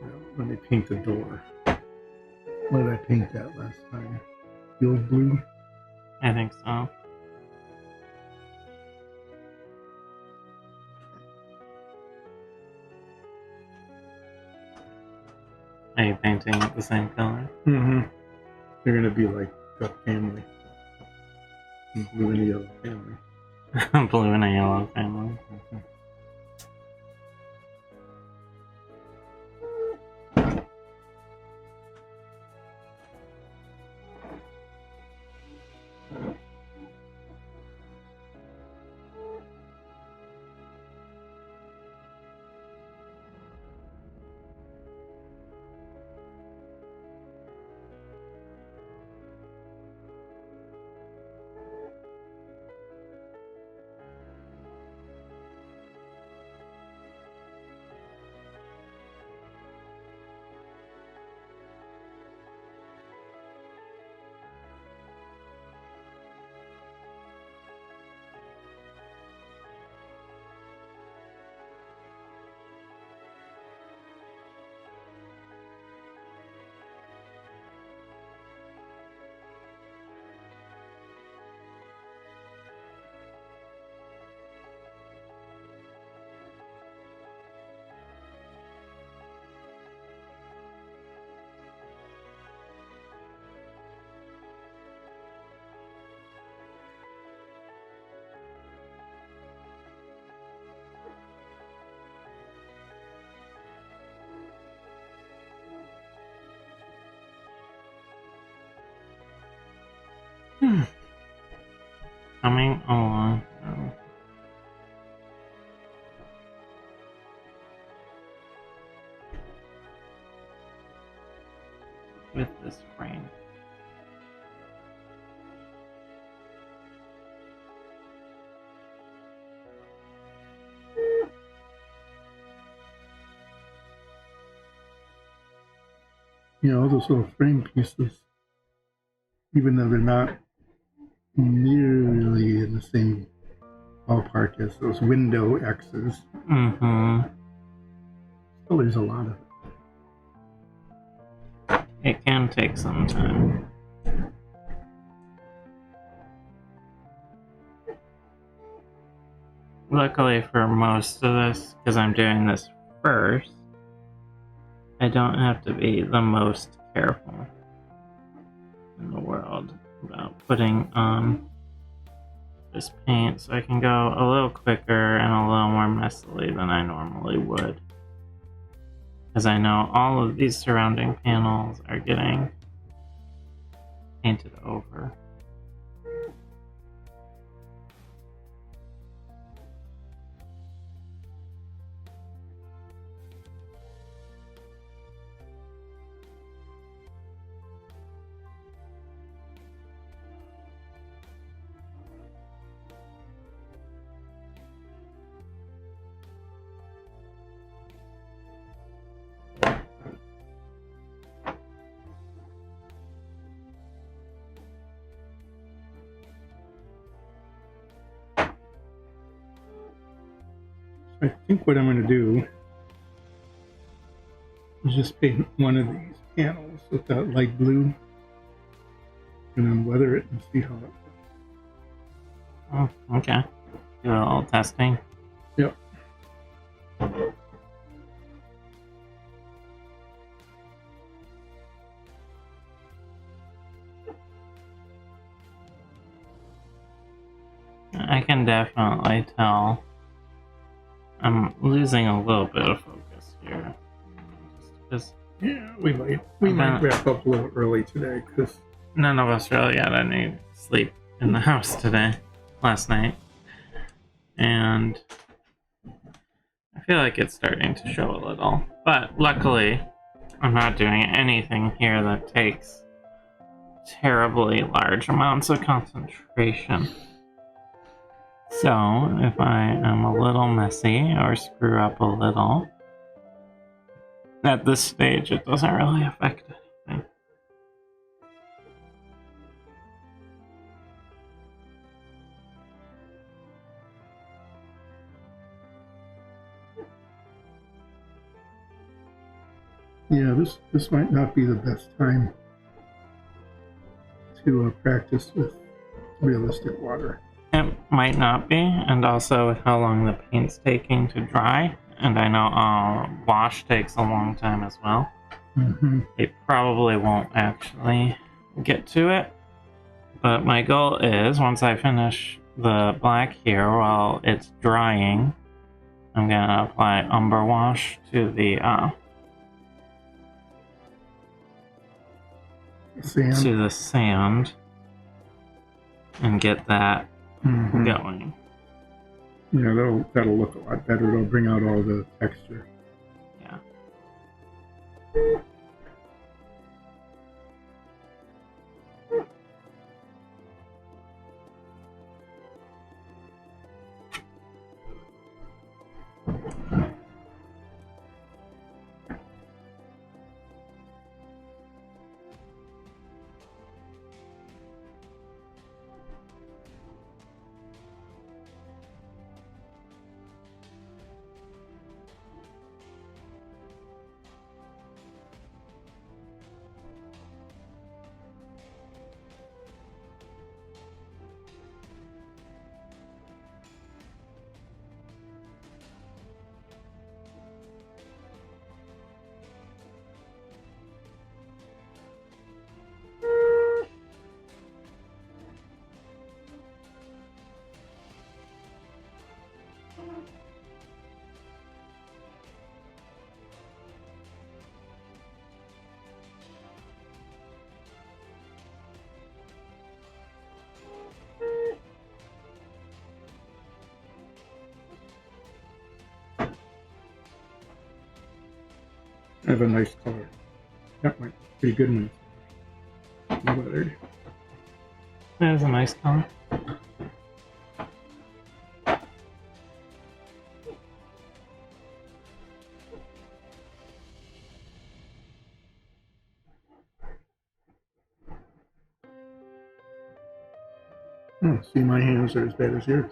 Now, let me paint the door. What did I paint that last time? The old blue? I think so. Are you painting it the same color? Mm-hmm. They're going to be like a family. Blue and yellow family. Blue and a yellow family. Mm-hmm. Coming along with this frame. You know, those little frame pieces, even though they're not nearly in the same ballpark as those window X's, still there's a lot of it. It can take some time. Luckily for most of this, because I'm doing this first, I don't have to be the most careful in the world about putting on this paint, so I can go a little quicker and a little more messily than I normally would. Because I know all of these surrounding panels are getting painted over. I think what I'm going to do is just paint one of these panels with that light blue and then weather it and see how it Oh, okay. Do a little testing. Yep. I can definitely tell I'm losing a little bit of focus here. Just Yeah, we might wrap up a little early today because none of us really got any sleep in the house last night. And I feel like it's starting to show a little. But luckily, I'm not doing anything here that takes terribly large amounts of concentration. So, if I am a little messy or screw up a little, at this stage it doesn't really affect anything. yeah, this might not be the best time to practice with realistic water. It might not be, and also with how long the paint's taking to dry, and I know wash takes a long time as well. It probably won't actually get to it, but my goal is, once I finish the black here while it's drying, I'm gonna apply Umber Wash to the sand and get that going. Yeah, that'll look a lot better. It'll bring out all the texture. Yeah. I have a nice color. That might be pretty good when it's weathered. That is a nice color. Oh, see, my hands are as bad as yours.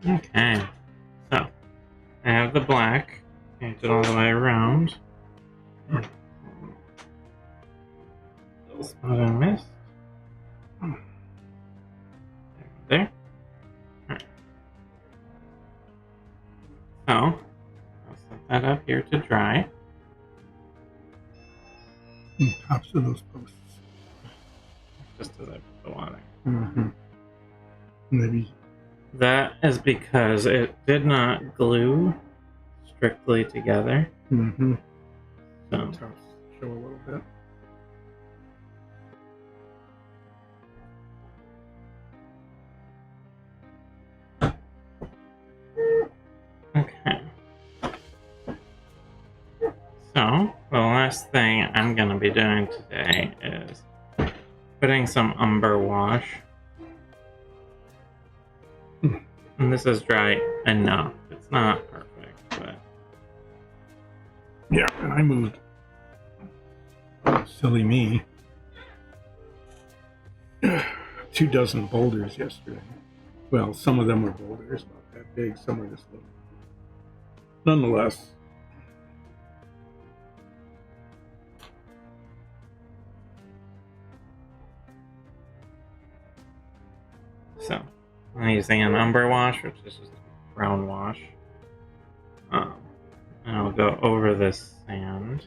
Okay, so I have the black painted all the way around. Little spot of mist. There. Alright. So, I'll set that up here to dry. Tops of those posts. Just as I put the water. Mm-hmm. Maybe. That is because it did not glue strictly together. Mm-hmm. So, Tops show a little bit. okay. So, the last thing I'm going to be doing today is putting some Umber Wash. And this is dry enough. It's not perfect, but... Yeah, and I moved. Silly me. 2 dozen boulders yesterday. Well, some of them were boulders about that big, some were this little. Nonetheless. So, I'm using an Umber Wash, which is just a brown wash. And I'll go over this sand,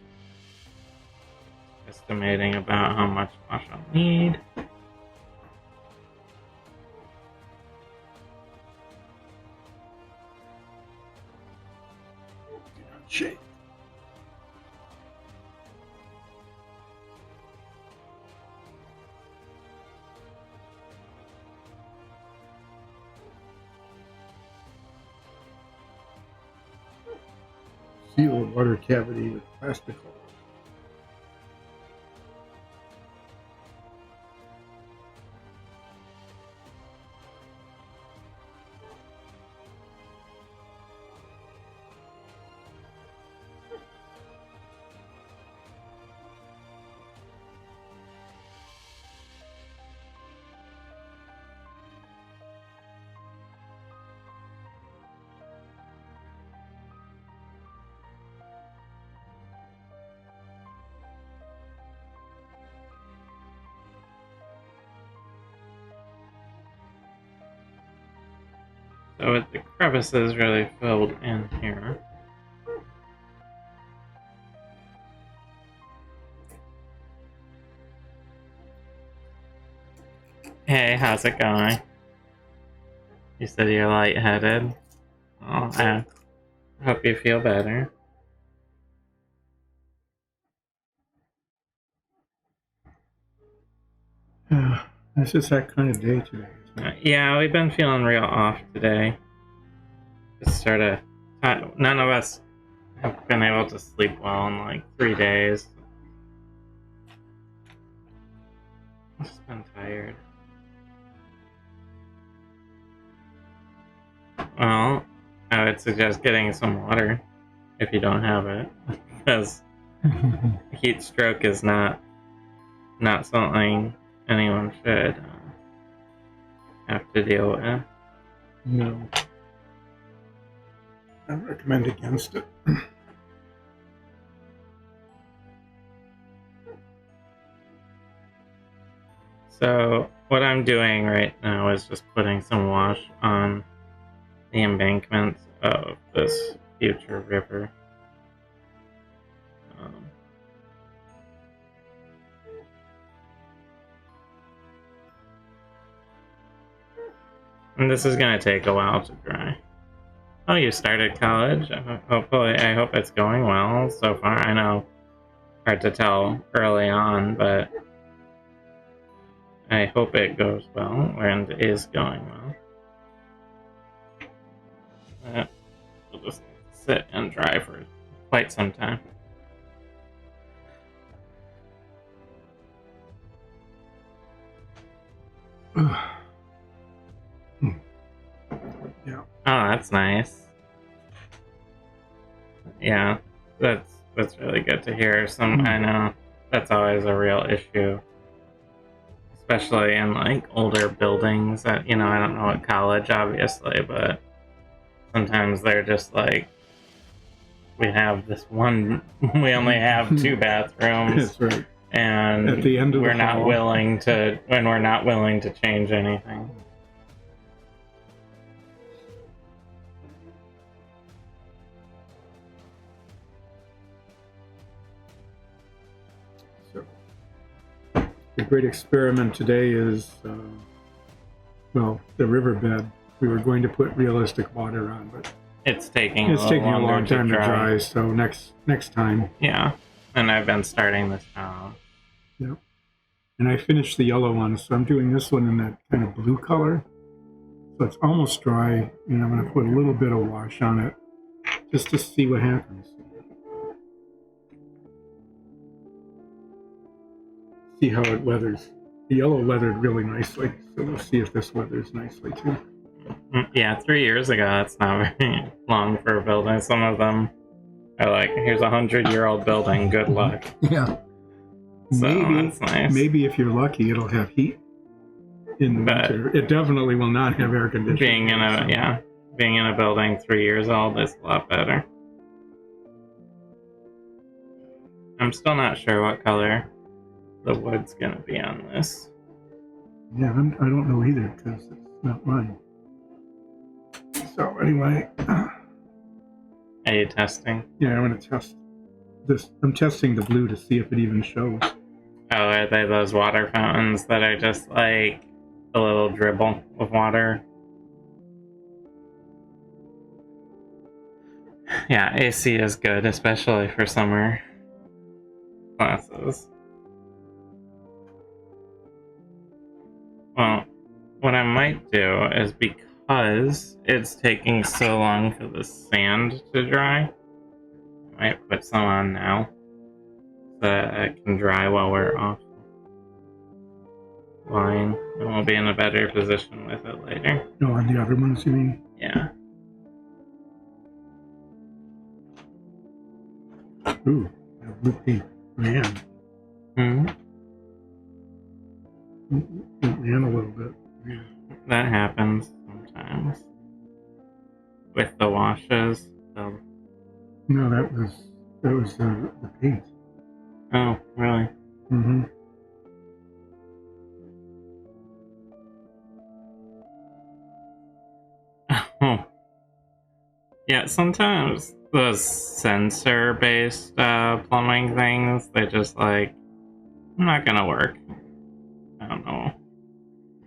estimating about how much wash I'll need. Shake. Seal a water cavity with plastic hole. So with the crevices really filled in here. Hey, how's it going? You said you're lightheaded. Oh, I hope you feel better. It's just that kind of day today. Yeah, we've been feeling real off today. Just sort of, none of us have been able to sleep well in like 3 days. I've just been tired. Well, I would suggest getting some water if you don't have it, because heat stroke is not something anyone should have to deal with. No. I recommend against it. So what I'm doing right now is just putting some wash on the embankments of this future river. And this is going to take a while to dry. Oh, you started college? Hopefully, I hope it's going well so far. I know, hard to tell early on, but I hope it goes well, and is going well. We'll just sit and dry for quite some time. Yeah. Oh, that's nice. Yeah, that's really good to hear. I know that's always a real issue, especially in like older buildings. That I don't know at college, obviously, but sometimes they're just like, we have this one, we only have 2 bathrooms. That's right. And at the end of we're the not hall. willing to change anything. So, the great experiment today is, the riverbed. We were going to put realistic water on, but it's taking a long time to dry. So next time. Yeah, and I've been starting this now. Yep. And I finished the yellow one, so I'm doing this one in that kind of blue color. So it's almost dry, and I'm going to put a little bit of wash on it just to see what happens. See how it weathers. The yellow weathered really nicely, so we'll see if this weathers nicely too. Yeah, 3 years ago, that's not very long for a building. Some of them are like, here's a 100-year-old building, good luck. Yeah. So maybe, that's nice. Maybe if you're lucky, it'll have heat in the winter. It definitely will not have air conditioning. Being in a building 3 years old is a lot better. I'm still not sure what color the wood's gonna be on this. Yeah, I don't know either because it's not mine. So anyway, are you testing? Yeah, I'm gonna test this. I'm testing the blue to see if it even shows. Oh, are they those water fountains that are just like a little dribble of water? Yeah, AC is good, especially for summer classes. Well, what I might do is, because it's taking so long for the sand to dry, I might put some on now so that it can dry while we're offline, and we'll be in a better position with it later. No, on the other ones, you mean? Yeah. Ooh, blue paint ran. It ran a little bit. Yeah. That happens sometimes with the washes. So. No, that was the paint. Oh, really? Mm-hmm. Oh. Yeah, sometimes those sensor-based plumbing things, they just like, not gonna work. I don't know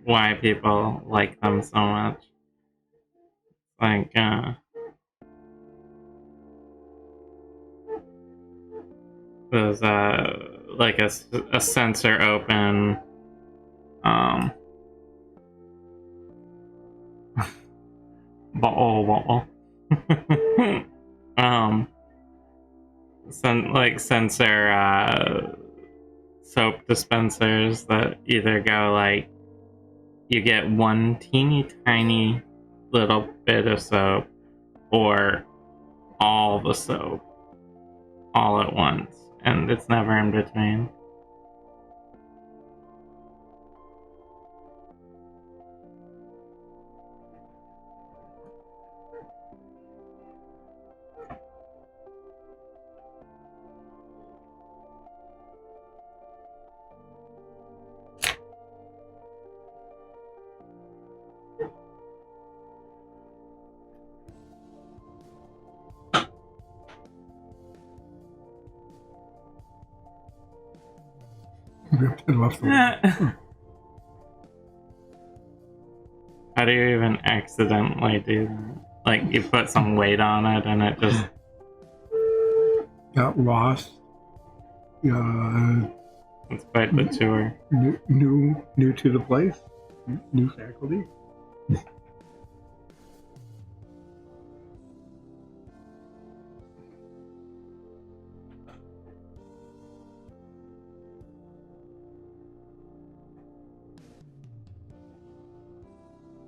why people like them so much. Like, there's like a sensor open, bottle. Sensor soap dispensers that either go like, you get one teeny tiny little bit of soap, or all the soap all at once, and it's never in between. Ripped it off the wall. How do you even accidentally do that? Like, you put some weight on it and it just... Got lost. It's quite the tour. New to the place. New faculty.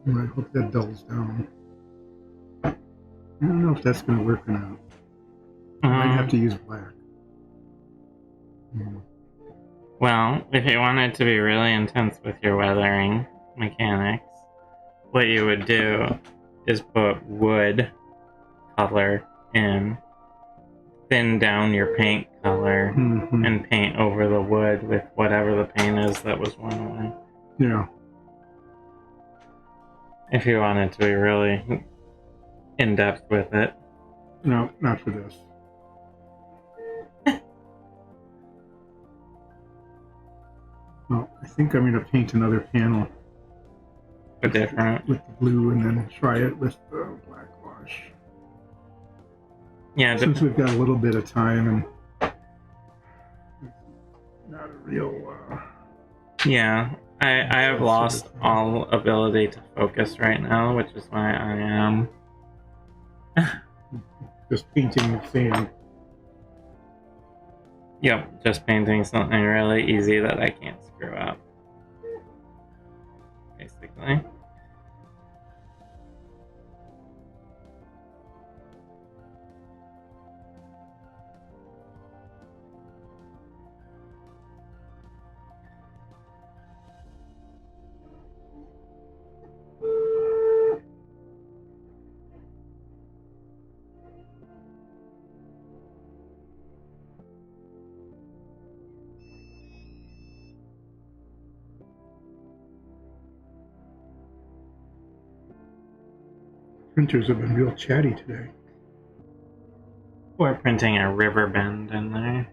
I hope that dulls down. I don't know if that's going to work or not. I might have to use black. Well, if you wanted to be really intense with your weathering mechanics, what you would do is put wood color in, thin down your paint color, and paint over the wood with whatever the paint is that was worn away. Yeah. If you wanted to be really in-depth with it. No, not for this. Well, I think I'm going to paint another panel. A different. With the blue and then try it with the black wash. Yeah. Since we've got a little bit of time and not a real... Yeah. I have lost all ability to focus right now, which is why I am... just painting the sand. Yep, just painting something really easy that I can't screw up. Basically. Printers have been real chatty today. We're printing a river bend in there.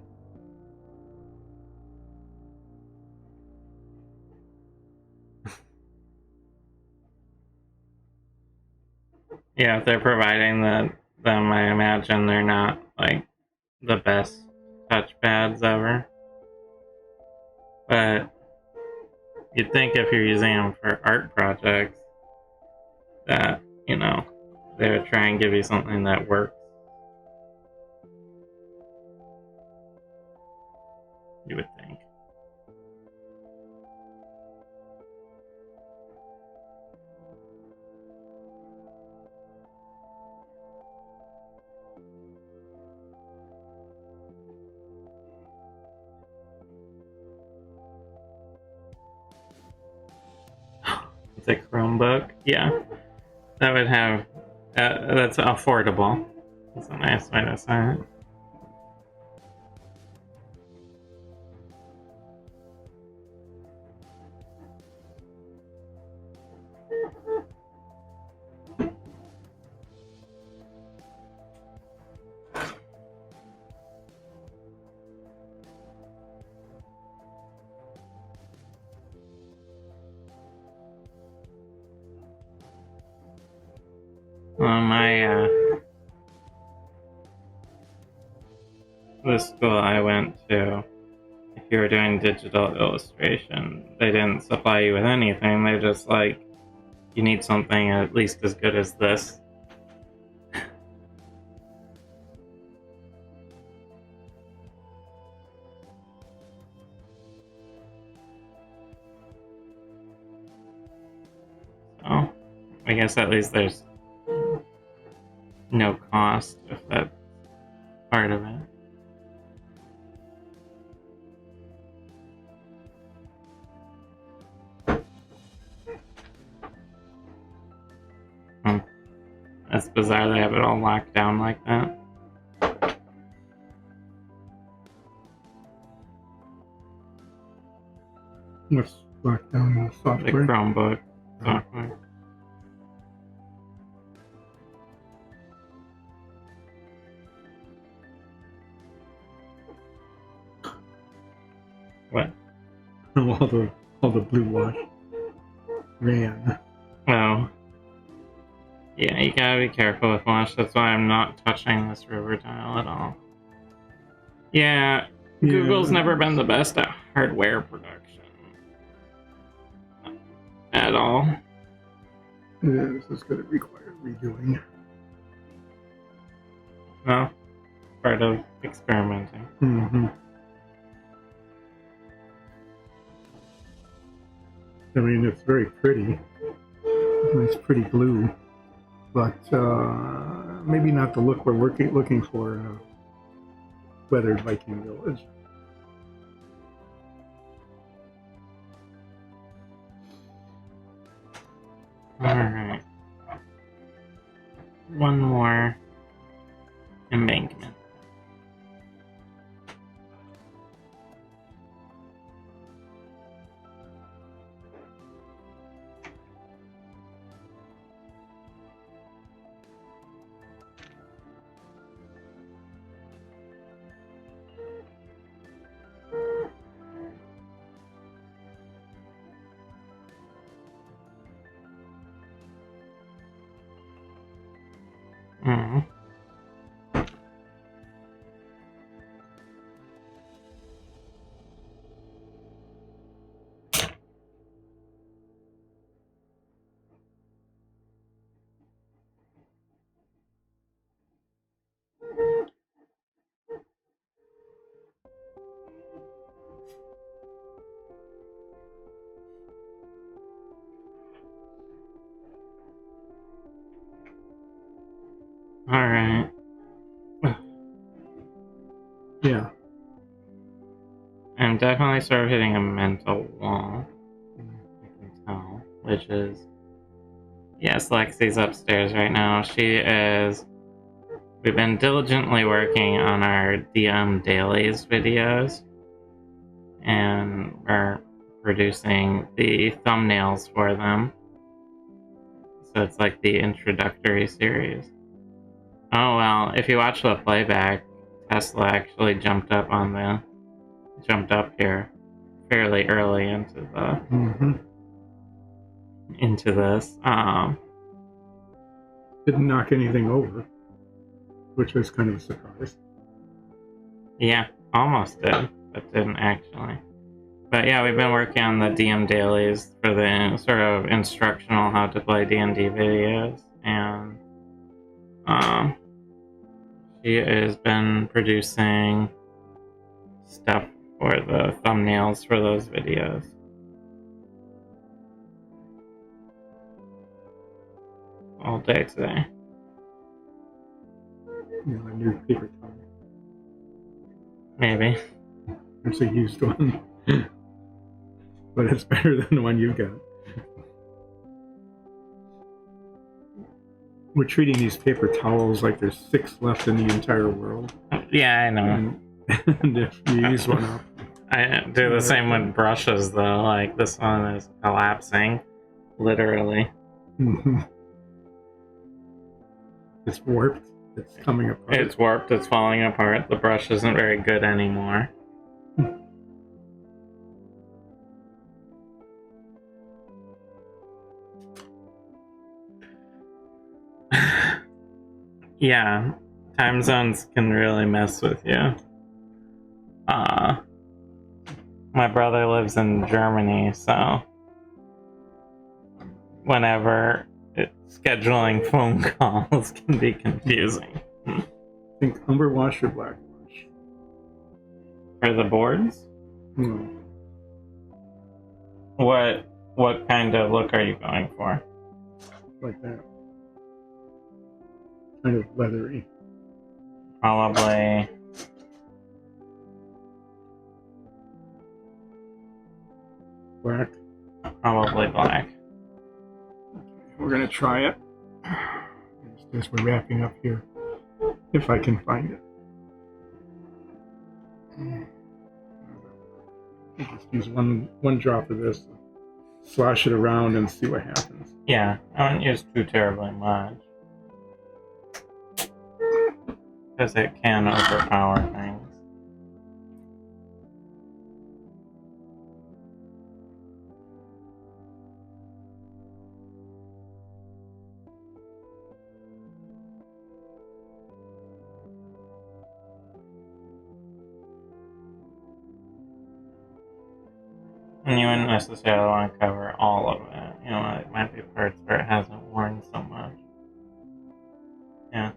Yeah, if they're providing them, I imagine they're not, like, the best touchpads ever. But you'd think if you're using them for art projects that, you know, they would try and give you something that works. You would think. It's a Chromebook? Yeah. That would have... that's affordable. That's a nice way to say it. Well, the school I went to, if you were doing digital illustration, they didn't supply you with anything. They just like, you need something at least as good as this. So, I guess at least there's no cost if that's part of it. That's bizarre they have it all locked down like that. What's locked down in the software? The Chromebook software. What? all the blue wash ran. Oh. Yeah, you gotta be careful with wash. That's why I'm not touching this river tile at all. Yeah, Google's never been the best at hardware production. At all. Yeah, this is going to require redoing. No, part of experimenting. Mm-hmm. I mean, it's very pretty. Nice, pretty blue. But maybe not the look we're looking for in a weathered Viking village. Alright. One more embankment. Mm-hmm. Alright. Yeah. I'm definitely sort of hitting a mental wall. I can tell. Which is... Yes, Lexi's upstairs right now. She is... We've been diligently working on our DM Dailies videos. And we're producing the thumbnails for them. So it's like the introductory series. Oh well, if you watch the playback, Tesla actually jumped up here fairly early into the into this. Didn't knock anything over, which was kind of a surprise. Yeah, almost did, but didn't actually. But yeah, we've been working on the DM dailies for the sort of instructional how to play D&D videos, and she has been producing stuff for the thumbnails for those videos. All day today. You know, a new paper towel. Maybe. It's a used one. But it's better than the one you got. We're treating these paper towels like there's 6 left in the entire world. Yeah, I know. And if you use one up. I do the same with brushes, though. Like, this one is collapsing. Literally. It's warped. It's coming apart. It's warped. It's falling apart. The brush isn't very good anymore. Yeah. Time zones can really mess with you. My brother lives in Germany, so whenever scheduling phone calls can be confusing. I think Umber Wash or Black Wash? For the boards? No. What kind of look are you going for? Like that. Kind of leathery. Probably... Black? Probably black. We're gonna try it. As we're wrapping up here. If I can find it. I just use one drop of this. Slosh it around and see what happens. Yeah, I wouldn't use too terribly much. Because it can overpower things. And you wouldn't necessarily want to cover all of it. You know, it might be parts where it hasn't worn so much. Yeah.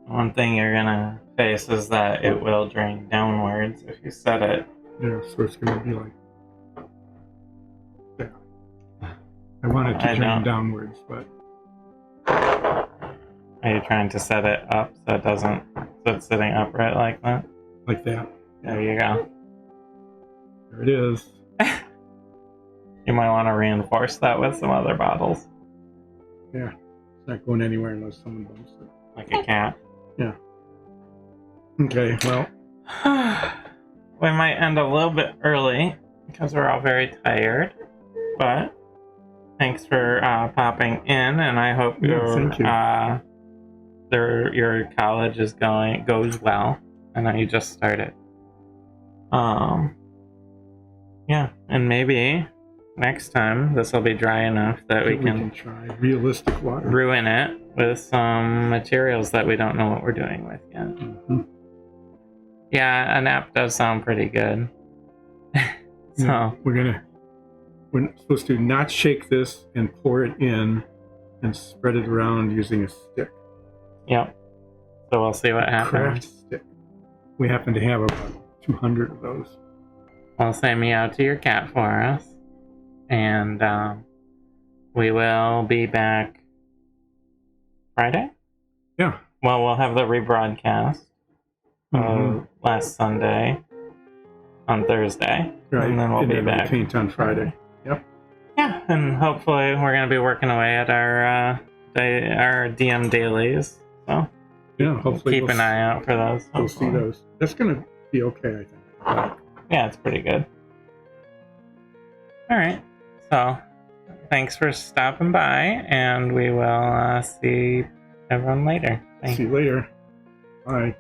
One thing you're gonna face is that it will drain downwards if you set it. Yeah, so it's going to be like that. I want it to I drain don't. downwards, but Are you trying to set it up so it doesn't, so it's sitting upright like that? like that. There you go. There it is. You might want to reinforce that with some other bottles, Yeah, it's not going anywhere unless someone bumps it. like a cat. Yeah. Okay, well, We might end a little bit early because we're all very tired, but thanks for popping in, and I hope thank you. your college goes well. I know you just started. Yeah, and maybe next time this will be dry enough that we can try realistic water. ruin it with some materials that we don't know what we're doing with yet. Mm-hmm. Yeah, a nap does sound pretty good. So Yeah, we're supposed to not shake this and pour it in and spread it around using a stick. yep. So we'll see what happens. Craft stick. We happen to have about 200 of those. Well, say meow to your cat for us. And we will be back Friday? Yeah. Well, we'll have the rebroadcast last Sunday on Thursday. Right. And then we'll be back. Paint on Friday. Yep. Yeah, and hopefully we're going to be working away at our DM dailies. So yeah, hopefully keep an eye out for those. We'll see those. That's going to be okay, I think. Yeah, it's pretty good. All right. So thanks for stopping by, and we will see everyone later. Thanks. See you later. Bye.